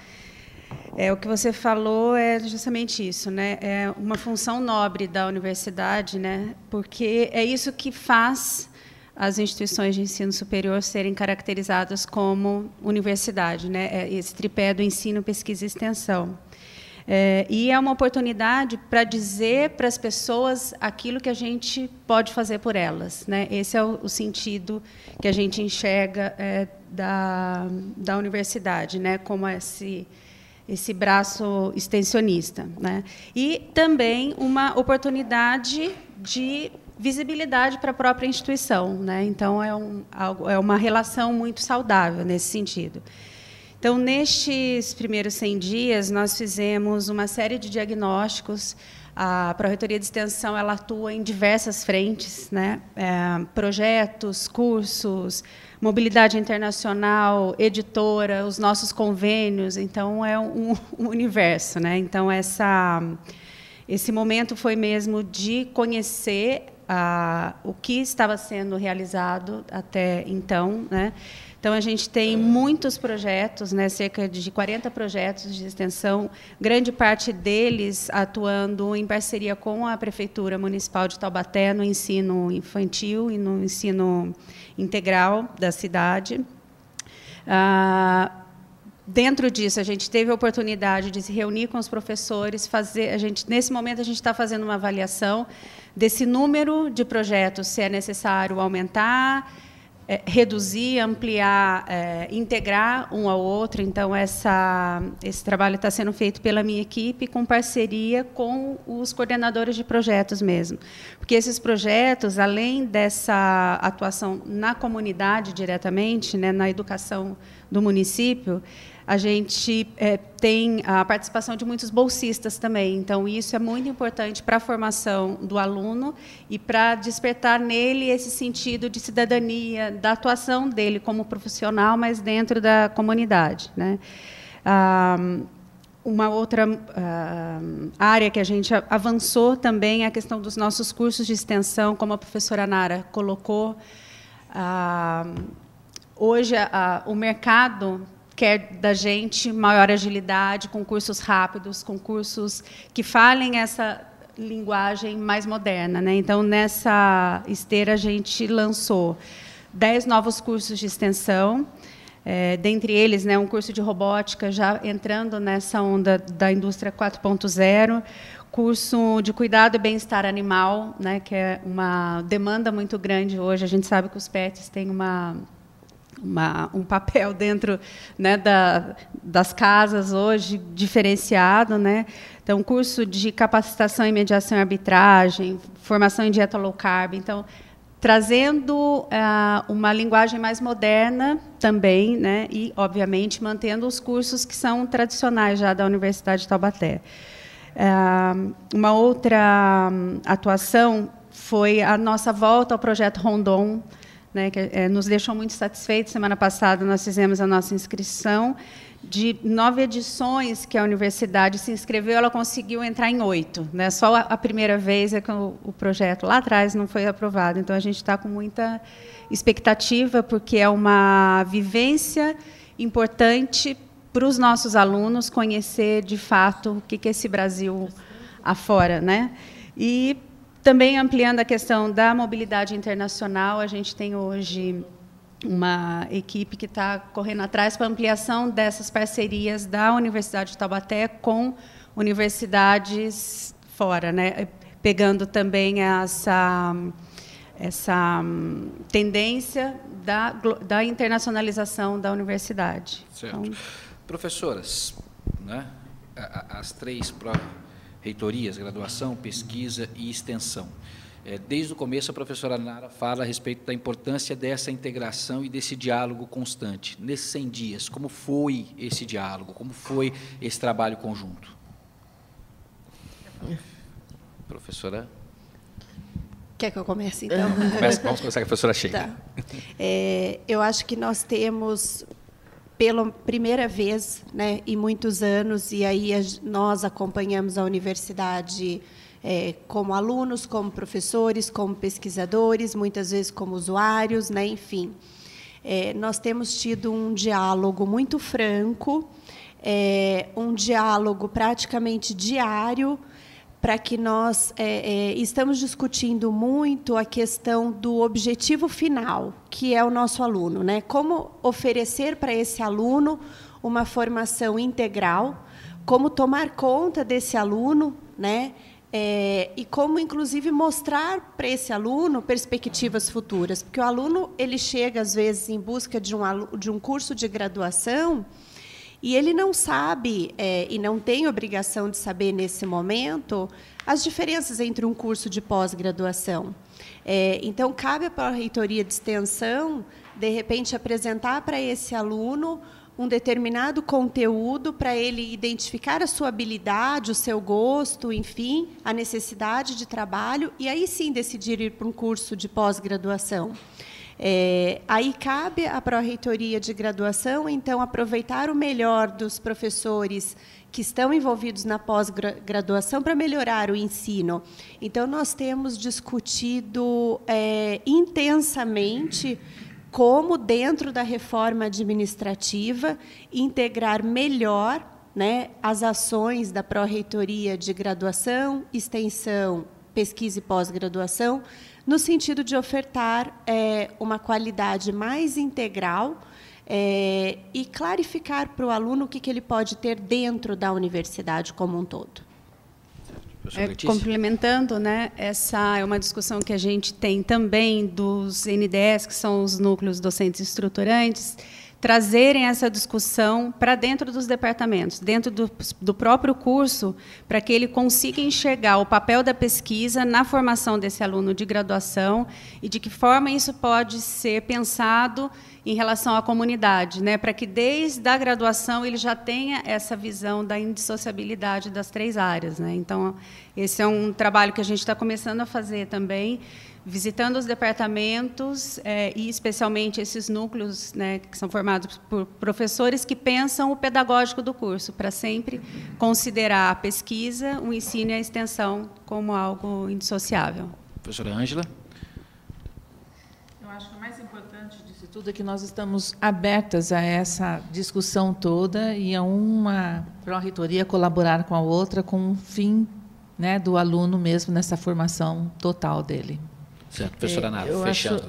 S8: O que você falou é justamente isso, né? É uma função nobre da universidade, né? Porque é isso que faz as instituições de ensino superior serem caracterizadas como universidade, né? Esse tripé do ensino, pesquisa e extensão. E é uma oportunidade para dizer para as pessoas aquilo que a gente pode fazer por elas, né? Esse é o sentido que a gente enxerga da universidade, né? Como esse braço extensionista, né? E também uma oportunidade de visibilidade para a própria instituição, né? Então é uma relação muito saudável nesse sentido. Então, nestes primeiros 100 dias, nós fizemos uma série de diagnósticos. A Pró-Reitoria de Extensão ela atua em diversas frentes, né? Projetos, cursos, mobilidade internacional, editora, os nossos convênios. Então, é um universo, né? Então, esse momento foi mesmo de conhecer o que estava sendo realizado até então, né? Então, a gente tem muitos projetos, né, cerca de 40 projetos de extensão, grande parte deles atuando em parceria com a Prefeitura Municipal de Taubaté, no ensino infantil e no ensino integral da cidade. Dentro disso, a gente teve a oportunidade de se reunir com os professores, nesse momento, a gente está fazendo uma avaliação desse número de projetos, se é necessário aumentar, reduzir, ampliar, integrar um ao outro. Então, esse trabalho está sendo feito pela minha equipe, com parceria com os coordenadores de projetos mesmo. Porque esses projetos, além dessa atuação na comunidade diretamente, né, na educação do município, a gente tem a participação de muitos bolsistas também. Então, isso é muito importante para a formação do aluno e para despertar nele esse sentido de cidadania, da atuação dele como profissional, mas dentro da comunidade, né? Uma outra área que a gente avançou também é a questão dos nossos cursos de extensão, como a professora Nara colocou. Hoje, o mercado quer da gente maior agilidade, com cursos rápidos, com cursos que falem essa linguagem mais moderna, né? Então, nessa esteira, a gente lançou 10 novos cursos de extensão, dentre eles, né, um curso de robótica, já entrando nessa onda da indústria 4.0, curso de cuidado e bem-estar animal, né, que é uma demanda muito grande hoje. A gente sabe que os pets têm um papel dentro, né, das casas hoje diferenciado, né? Então, curso de capacitação em mediação e arbitragem, formação em dieta low carb. Então, trazendo uma linguagem mais moderna também, né? E, obviamente, mantendo os cursos que são tradicionais já da Universidade de Taubaté. Uma outra atuação foi a nossa volta ao projeto Rondon, né, que nos deixou muito satisfeitos. Semana passada, nós fizemos a nossa inscrição. De 9 edições que a universidade se inscreveu, ela conseguiu entrar em 8. Né? Só a primeira vez é que o projeto lá atrás não foi aprovado. Então, a gente está com muita expectativa, porque é uma vivência importante para os nossos alunos conhecer, de fato, o que é esse Brasil afora, né? E também ampliando a questão da mobilidade internacional, a gente tem hoje uma equipe que está correndo atrás para a ampliação dessas parcerias da Universidade de Taubaté com universidades fora, né? pegando também essa tendência da internacionalização da universidade.
S2: Certo.
S8: Então,
S2: professoras, né, as 3 reitorias, graduação, pesquisa e extensão. Desde o começo, a professora Nara fala a respeito da importância dessa integração e desse diálogo constante. Nesses 100 dias, como foi esse diálogo? Como foi esse trabalho conjunto? Professora?
S7: Quer que eu comece, então?
S2: Vamos começar com a professora Sheila.
S7: Tá. Eu acho que nós temos, pela primeira vez, né, em muitos anos, e aí nós acompanhamos a universidade como alunos, como professores, como pesquisadores, muitas vezes como usuários, né, enfim. Nós temos tido um diálogo muito franco, um diálogo praticamente diário, para que nós estamos discutindo muito a questão do objetivo final, que é o nosso aluno, né? Como oferecer para esse aluno uma formação integral, como tomar conta desse aluno, né? E como, inclusive, mostrar para esse aluno perspectivas futuras, porque o aluno ele chega às vezes em busca de um curso de graduação. E ele não sabe, e não tem obrigação de saber, nesse momento, as diferenças entre um curso de pós-graduação. Então, cabe à Pró-Reitoria de Extensão, de repente, apresentar para esse aluno um determinado conteúdo para ele identificar a sua habilidade, o seu gosto, enfim, a necessidade de trabalho, e aí sim decidir ir para um curso de pós-graduação. Aí cabe à Pró-Reitoria de Graduação, então, aproveitar o melhor dos professores que estão envolvidos na pós-graduação para melhorar o ensino. Então, nós temos discutido intensamente como, dentro da reforma administrativa, integrar melhor, né, as ações da Pró-Reitoria de Graduação, Extensão, Pesquisa e Pós-Graduação, no sentido de ofertar uma qualidade mais integral e clarificar para o aluno o que ele pode ter dentro da universidade como um todo.
S8: Complementando, né, essa é uma discussão que a gente tem também dos NDEs, que são os núcleos docentes estruturantes, trazerem essa discussão para dentro dos departamentos, dentro do próprio curso, para que ele consiga enxergar o papel da pesquisa na formação desse aluno de graduação e de que forma isso pode ser pensado em relação à comunidade, né, para que desde a graduação ele já tenha essa visão da indissociabilidade das 3 áreas, né. Então, esse é um trabalho que a gente está começando a fazer também, visitando os departamentos e, especialmente, esses núcleos, né, que são formados por professores que pensam o pedagógico do curso, para sempre considerar a pesquisa, o ensino e a extensão como algo indissociável.
S2: Professora Ângela?
S6: Eu acho que o mais importante disso tudo é que nós estamos abertas a essa discussão toda e a uma pró-reitoria colaborar com a outra com o fim, né, do aluno mesmo nessa formação total dele.
S2: Certo, professora Nara, fechando.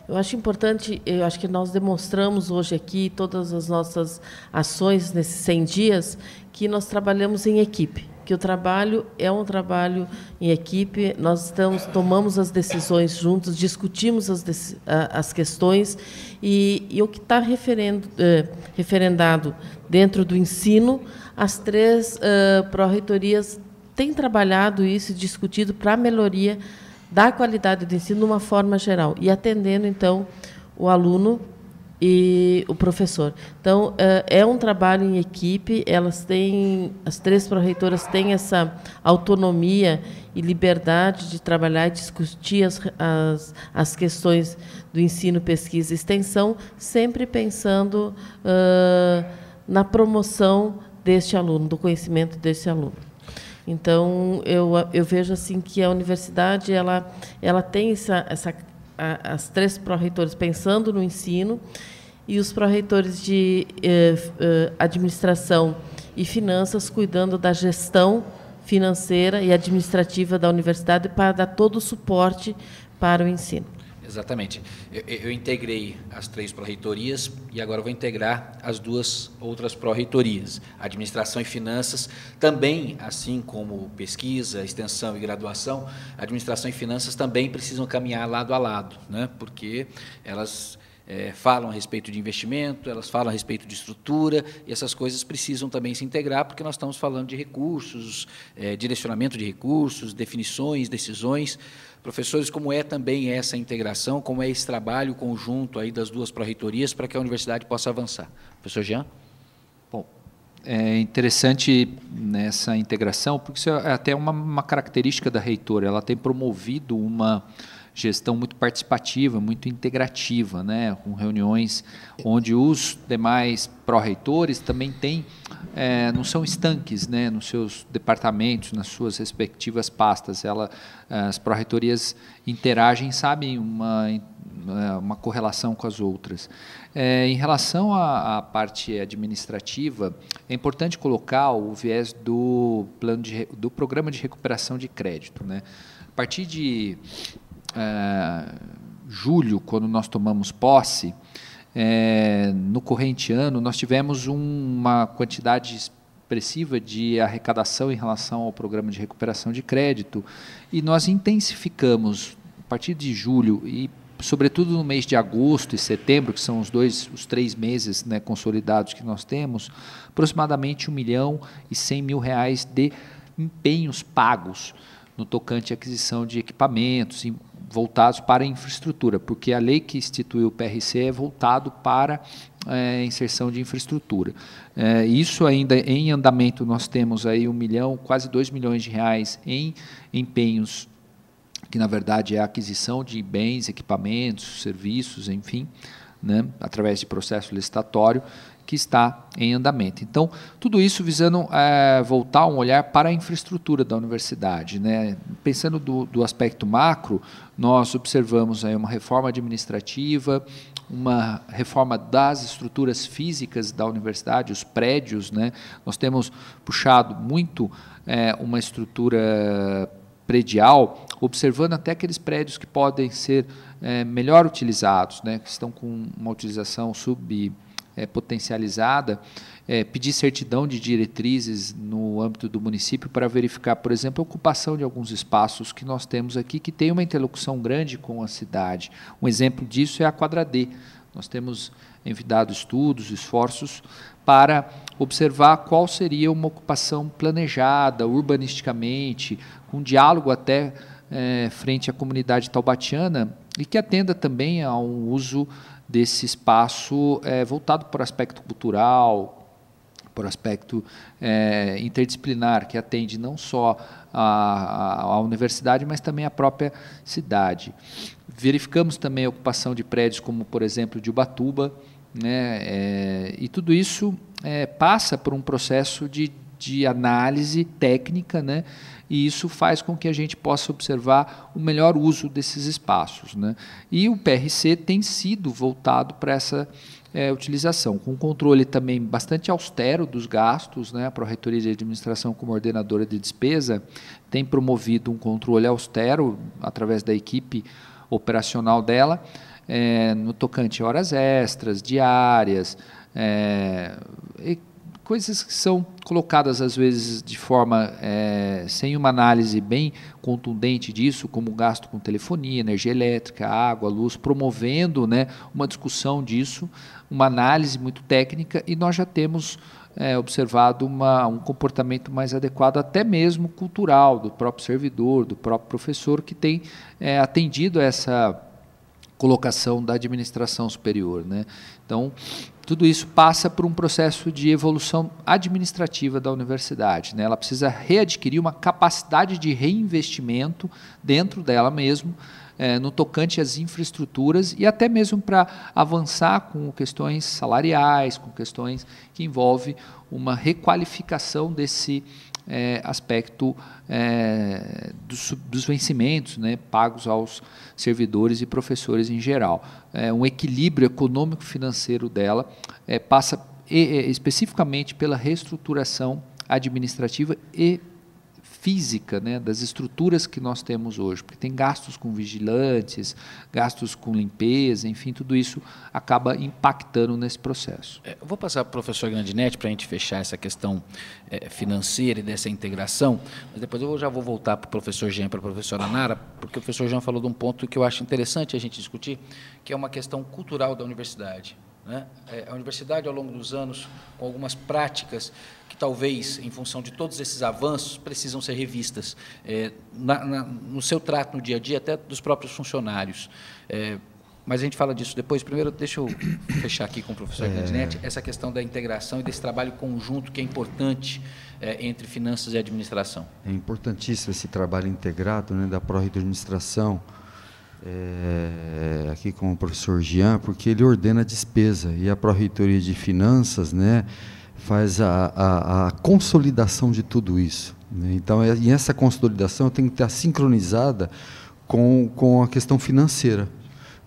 S3: Eu acho importante, eu acho que nós demonstramos hoje aqui, todas as nossas ações nesses 100 dias, que nós trabalhamos em equipe, que o trabalho é um trabalho em equipe, nós tomamos as decisões juntos, discutimos as questões, e o que está referendado dentro do ensino, as 3 pró-reitorias têm trabalhado isso e discutido para a melhoria da qualidade do ensino de uma forma geral, e atendendo, então, o aluno e o professor. Então, é um trabalho em equipe, as 3 pró-reitoras têm essa autonomia e liberdade de trabalhar e discutir as questões do ensino, pesquisa e extensão, sempre pensando na promoção deste aluno, do conhecimento desse aluno. Então, eu vejo assim que a universidade ela tem as 3 pró-reitores pensando no ensino e os pró-reitores de administração e finanças cuidando da gestão financeira e administrativa da universidade para dar todo o suporte para o ensino.
S2: Exatamente. Eu integrei as 3 pró-reitorias e agora vou integrar as 2 outras pró-reitorias. Administração e Finanças também, assim como pesquisa, extensão e graduação, administração e finanças também precisam caminhar lado a lado, né? Porque elas falam a respeito de investimento, elas falam a respeito de estrutura, e essas coisas precisam também se integrar, porque nós estamos falando de recursos, direcionamento de recursos, definições, decisões. Professores, como é também essa integração, como é esse trabalho conjunto aí das 2 pró-reitorias para que a universidade possa avançar? Professor Jean?
S4: Bom, é interessante nessa integração, porque isso é até uma característica da reitora, ela tem promovido uma gestão muito participativa, muito integrativa, né, com reuniões onde os demais pró-reitores também têm, não são estanques, né, nos seus departamentos, nas suas respectivas pastas. As pró-reitorias interagem, sabem uma correlação com as outras. Em relação à parte administrativa, é importante colocar o viés do programa de recuperação de crédito, né. A partir de julho, quando nós tomamos posse, no corrente ano, nós tivemos uma quantidade expressiva de arrecadação em relação ao programa de recuperação de crédito, e nós intensificamos, a partir de julho e sobretudo no mês de agosto e setembro, que são os 3 meses, né, consolidados que nós temos, aproximadamente R$1.100.000 de empenhos pagos no tocante à aquisição de equipamentos voltados para a infraestrutura, porque a lei que instituiu o PRC é voltado para a inserção de infraestrutura. Isso ainda em andamento, nós temos aí R$1 milhão, quase R$2 milhões em empenhos, que na verdade é a aquisição de bens, equipamentos, serviços, enfim, né, através de processo licitatório, que está em andamento. Então, tudo isso visando voltar um olhar para a infraestrutura da universidade, né? Pensando do aspecto macro, nós observamos aí uma reforma administrativa, uma reforma das estruturas físicas da universidade, os prédios, né? Nós temos puxado muito uma estrutura predial, observando até aqueles prédios que podem ser melhor utilizados, né? Que estão com uma utilização potencializada, pedir certidão de diretrizes no âmbito do município para verificar, por exemplo, a ocupação de alguns espaços que nós temos aqui, que tem uma interlocução grande com a cidade. Um exemplo disso é a Quadra D. Nós temos envidado estudos, esforços para observar qual seria uma ocupação planejada, urbanisticamente, com diálogo até frente à comunidade taubatiana, e que atenda também a um uso desse espaço voltado para o aspecto cultural, para o aspecto interdisciplinar, que atende não só a universidade, mas também a própria cidade. Verificamos também a ocupação de prédios como, por exemplo, de Ubatuba, né, e tudo isso passa por um processo de análise técnica, né, e isso faz com que a gente possa observar o melhor uso desses espaços, né? E o PRC tem sido voltado para essa utilização, com um controle também bastante austero dos gastos, né? A Pró-Reitoria de Administração, como ordenadora de despesa, tem promovido um controle austero através da equipe operacional dela, no tocante a horas extras, diárias, coisas que são colocadas às vezes de forma sem uma análise bem contundente disso, como gasto com telefonia, energia elétrica, água, luz, promovendo, né, uma discussão disso, uma análise muito técnica, e nós já temos observado um comportamento mais adequado, até mesmo cultural, do próprio servidor, do próprio professor, que tem atendido a essa colocação da administração superior, né? Então, tudo isso passa por um processo de evolução administrativa da universidade, né? Ela precisa readquirir uma capacidade de reinvestimento dentro dela mesmo, no tocante às infraestruturas, e até mesmo para avançar com questões salariais, com questões que envolvem uma requalificação desse aspecto dos vencimentos, né, pagos aos servidores e professores em geral. Um equilíbrio econômico-financeiro dela passa especificamente pela reestruturação administrativa e física, né, das estruturas que nós temos hoje, porque tem gastos com vigilantes, gastos com limpeza, enfim, tudo isso acaba impactando nesse processo.
S2: Eu vou passar para o professor Grandinetti para a gente fechar essa questão financeira e dessa integração, mas depois eu já vou voltar para o professor Jean e para a professora Nara, porque o professor Jean falou de um ponto que eu acho interessante a gente discutir, que é uma questão cultural da universidade. Né? A universidade, ao longo dos anos, com algumas práticas que talvez, em função de todos esses avanços, precisam ser revistas no seu trato no dia a dia, até dos próprios funcionários. Mas a gente fala disso depois. Primeiro, deixa eu fechar aqui com o professor Grandinetti essa questão da integração e desse trabalho conjunto que é importante entre finanças e administração. É
S5: importantíssimo esse trabalho integrado, né, da Pró-Reitoria de Administração, aqui com o professor Jean, porque ele ordena a despesa e a Pró-Reitoria de Finanças, né, faz a consolidação de tudo isso, né? Então, e essa consolidação tem que estar sincronizada com a questão financeira,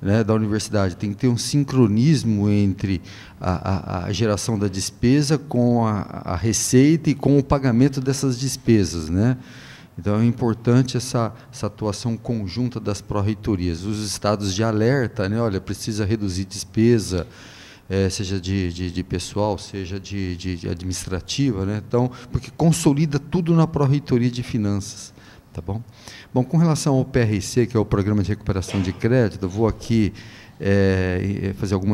S5: né, da universidade. Tem que ter um sincronismo entre a geração da despesa com a receita e com o pagamento dessas despesas, né? Então, é importante essa atuação conjunta das pró-reitorias. Os estados de alerta, né? Olha, precisa reduzir despesa, seja de pessoal, seja de administrativa, né? Então, porque consolida tudo na pró-reitoria de finanças. Tá bom? Bom, com relação ao PRC, que é o Programa de Recuperação de Crédito, eu vou aqui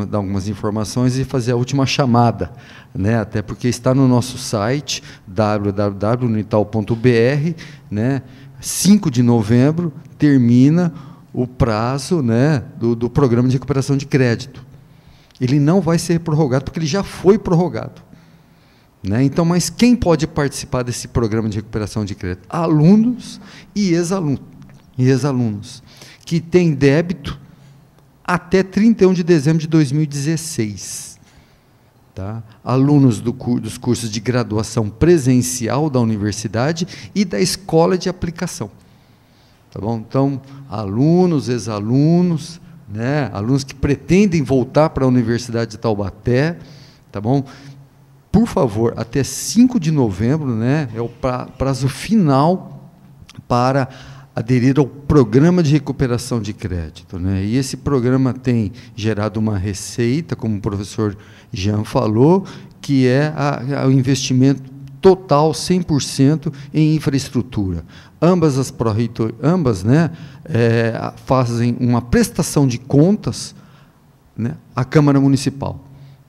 S5: dar algumas informações e fazer a última chamada, né? Até porque está no nosso site, www.unital.br, né? 5 de novembro termina o prazo, né, do Programa de Recuperação de Crédito. Ele não vai ser prorrogado, porque ele já foi prorrogado. Né? Então, mas quem pode participar desse Programa de Recuperação de Crédito? Alunos e ex-alunos, que têm débito até 31 de dezembro de 2016. Tá? Alunos dos cursos de graduação presencial da universidade e da escola de aplicação. Tá bom? Então, alunos, ex-alunos, né? Alunos que pretendem voltar para a Universidade de Taubaté, tá bom? Por favor, até 5 de novembro, né, é o prazo final para aderir ao Programa de Recuperação de Crédito, né? E esse programa tem gerado uma receita, como o professor Jean falou, que é o investimento total, 100% em infraestrutura. Ambas as pró-reitorias, né, fazem uma prestação de contas, né, à Câmara Municipal.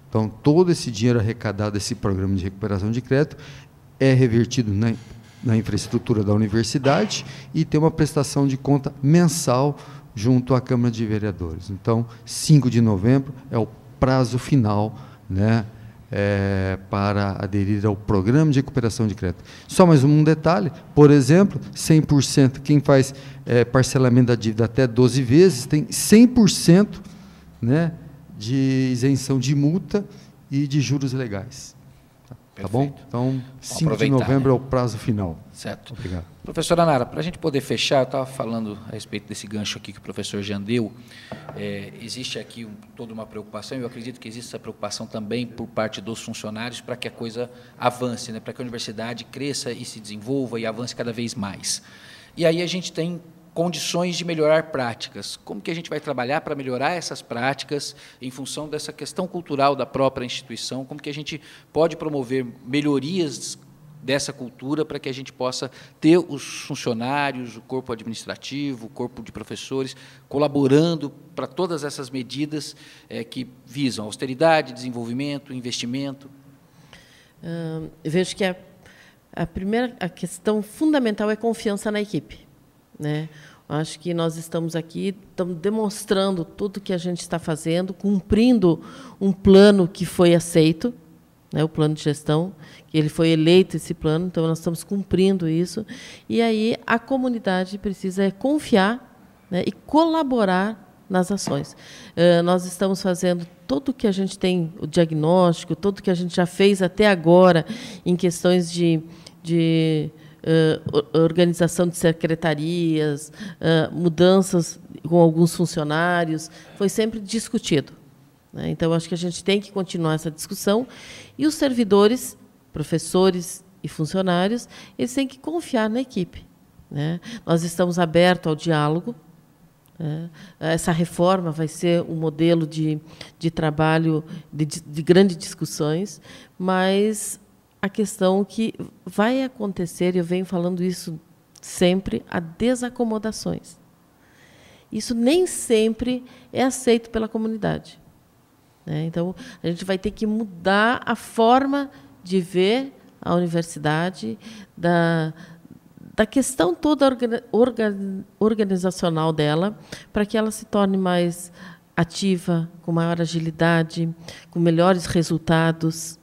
S5: Então, todo esse dinheiro arrecadado desse Programa de Recuperação de Crédito é revertido na infraestrutura da universidade e tem uma prestação de conta mensal junto à Câmara de Vereadores. Então, 5 de novembro é o prazo final, né, para aderir ao Programa de Recuperação de Crédito. Só mais um detalhe, por exemplo, 100%, quem faz parcelamento da dívida até 12 vezes, tem 100%, né, de isenção de multa e de juros legais. Tá bom? Então, 5 de novembro, né, é o prazo final.
S2: Certo.
S5: Obrigado.
S2: Professora Nara, para a gente poder fechar, eu estava falando a respeito desse gancho aqui que o professor Jean deu. Existe aqui toda uma preocupação, e eu acredito que existe essa preocupação também por parte dos funcionários para que a coisa avance, né, para que a universidade cresça e se desenvolva e avance cada vez mais. E aí a gente tem condições de melhorar práticas. Como que a gente vai trabalhar para melhorar essas práticas em função dessa questão cultural da própria instituição? Como que a gente pode promover melhorias dessa cultura para que a gente possa ter os funcionários, o corpo administrativo, o corpo de professores, colaborando para todas essas medidas que visam austeridade, desenvolvimento, investimento?
S3: Eu vejo que a questão fundamental é confiança na equipe, né? Acho que nós estamos aqui, estamos demonstrando tudo que a gente está fazendo, cumprindo um plano que foi aceito, né, o plano de gestão, que ele foi eleito, esse plano, então nós estamos cumprindo isso. E aí a comunidade precisa confiar, né, e colaborar nas ações. Nós estamos fazendo tudo o que a gente tem, o diagnóstico, tudo que a gente já fez até agora em questões de organização de secretarias, mudanças com alguns funcionários, foi sempre discutido, né? Então, acho que a gente tem que continuar essa discussão, e os servidores, professores e funcionários, eles têm que confiar na equipe, né? Nós estamos abertos ao diálogo. Essa reforma vai ser um modelo de trabalho, de grandes discussões, mas a questão que vai acontecer, eu venho falando isso sempre, há desacomodações. Isso nem sempre é aceito pela comunidade, né? Então, a gente vai ter que mudar a forma de ver a universidade, da questão toda organizacional dela, para que ela se torne mais ativa, com maior agilidade, com melhores resultados,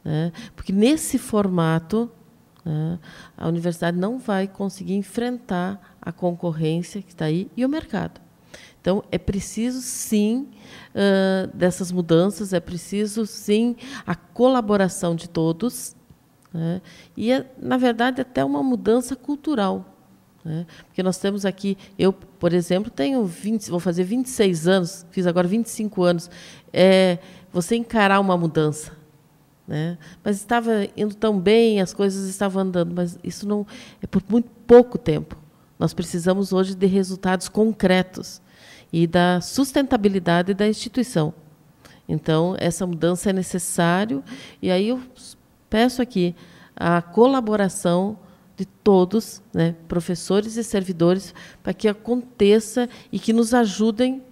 S3: né? Porque, nesse formato, né, a universidade não vai conseguir enfrentar a concorrência que está aí e o mercado. Então, é preciso, sim, dessas mudanças, é preciso, sim, a colaboração de todos, né? E, na verdade, até uma mudança cultural, né? Porque nós temos aqui, eu, por exemplo, vou fazer 26 anos, fiz agora 25 anos, você encarar uma mudança, né? Mas estava indo tão bem, as coisas estavam andando, mas isso não é por muito pouco tempo. Nós precisamos hoje de resultados concretos e da sustentabilidade da instituição. Então, essa mudança é necessária, e aí eu peço aqui a colaboração de todos, né, professores e servidores, para que aconteça e que nos ajudem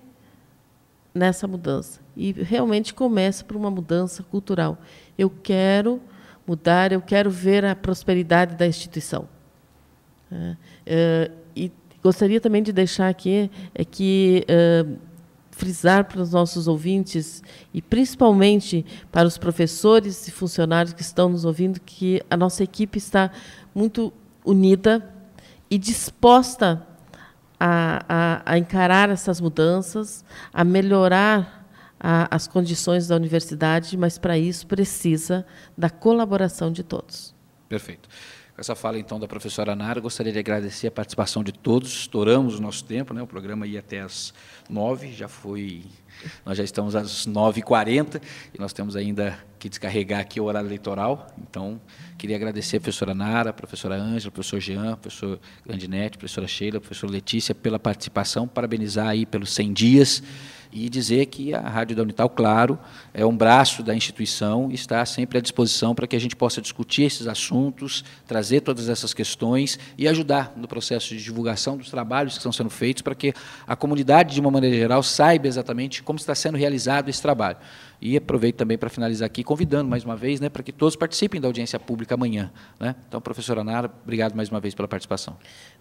S3: nessa mudança. E realmente comece por uma mudança cultural. Eu quero mudar, eu quero ver a prosperidade da instituição. E gostaria também de deixar aqui frisar para os nossos ouvintes, e principalmente para os professores e funcionários que estão nos ouvindo, que a nossa equipe está muito unida e disposta a encarar essas mudanças, a melhorar as condições da universidade, mas, para isso, precisa da colaboração de todos.
S2: Perfeito. Com essa fala, então, da professora Nara, gostaria de agradecer a participação de todos. Estouramos o nosso tempo, né? O programa ia até às 9, nós já estamos às 9h40, e nós temos ainda que descarregar aqui o horário eleitoral. Então, queria agradecer a professora Nara, a professora Ângela, o professor Jean, a professora Grandinete, a professora Sheila, a professora Letícia, pela participação, parabenizar aí pelos 100 dias, e dizer que a Rádio da Unital, claro, é um braço da instituição e está sempre à disposição para que a gente possa discutir esses assuntos, trazer todas essas questões e ajudar no processo de divulgação dos trabalhos que estão sendo feitos, para que a comunidade, de uma maneira geral, saiba exatamente como está sendo realizado esse trabalho. E aproveito também para finalizar aqui, convidando mais uma vez, né, para que todos participem da audiência pública amanhã, né? Então, professora Nara, obrigado mais uma vez pela participação.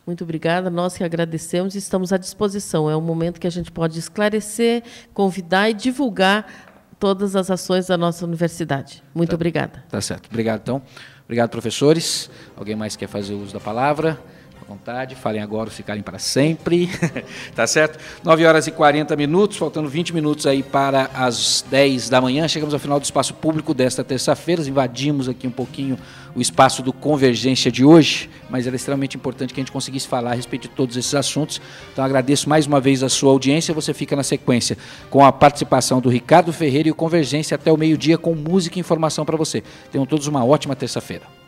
S3: Muito obrigada, nós que agradecemos e estamos à disposição. É um momento que a gente pode esclarecer, convidar e divulgar todas as ações da nossa universidade. Muito obrigada.
S2: Tá certo. Obrigado, então. Obrigado, professores. Alguém mais quer fazer uso da palavra? Vontade, falem agora ou ficarem para sempre. Tá certo? 9h40, faltando 20 minutos aí para as 10 da manhã. Chegamos ao final do espaço público desta terça-feira. Invadimos aqui um pouquinho o espaço do Convergência de hoje, mas era extremamente importante que a gente conseguisse falar a respeito de todos esses assuntos. Então, agradeço mais uma vez a sua audiência. Você fica na sequência com a participação do Ricardo Ferreira e o Convergência até o meio-dia com música e informação para você. Tenham todos uma ótima terça-feira.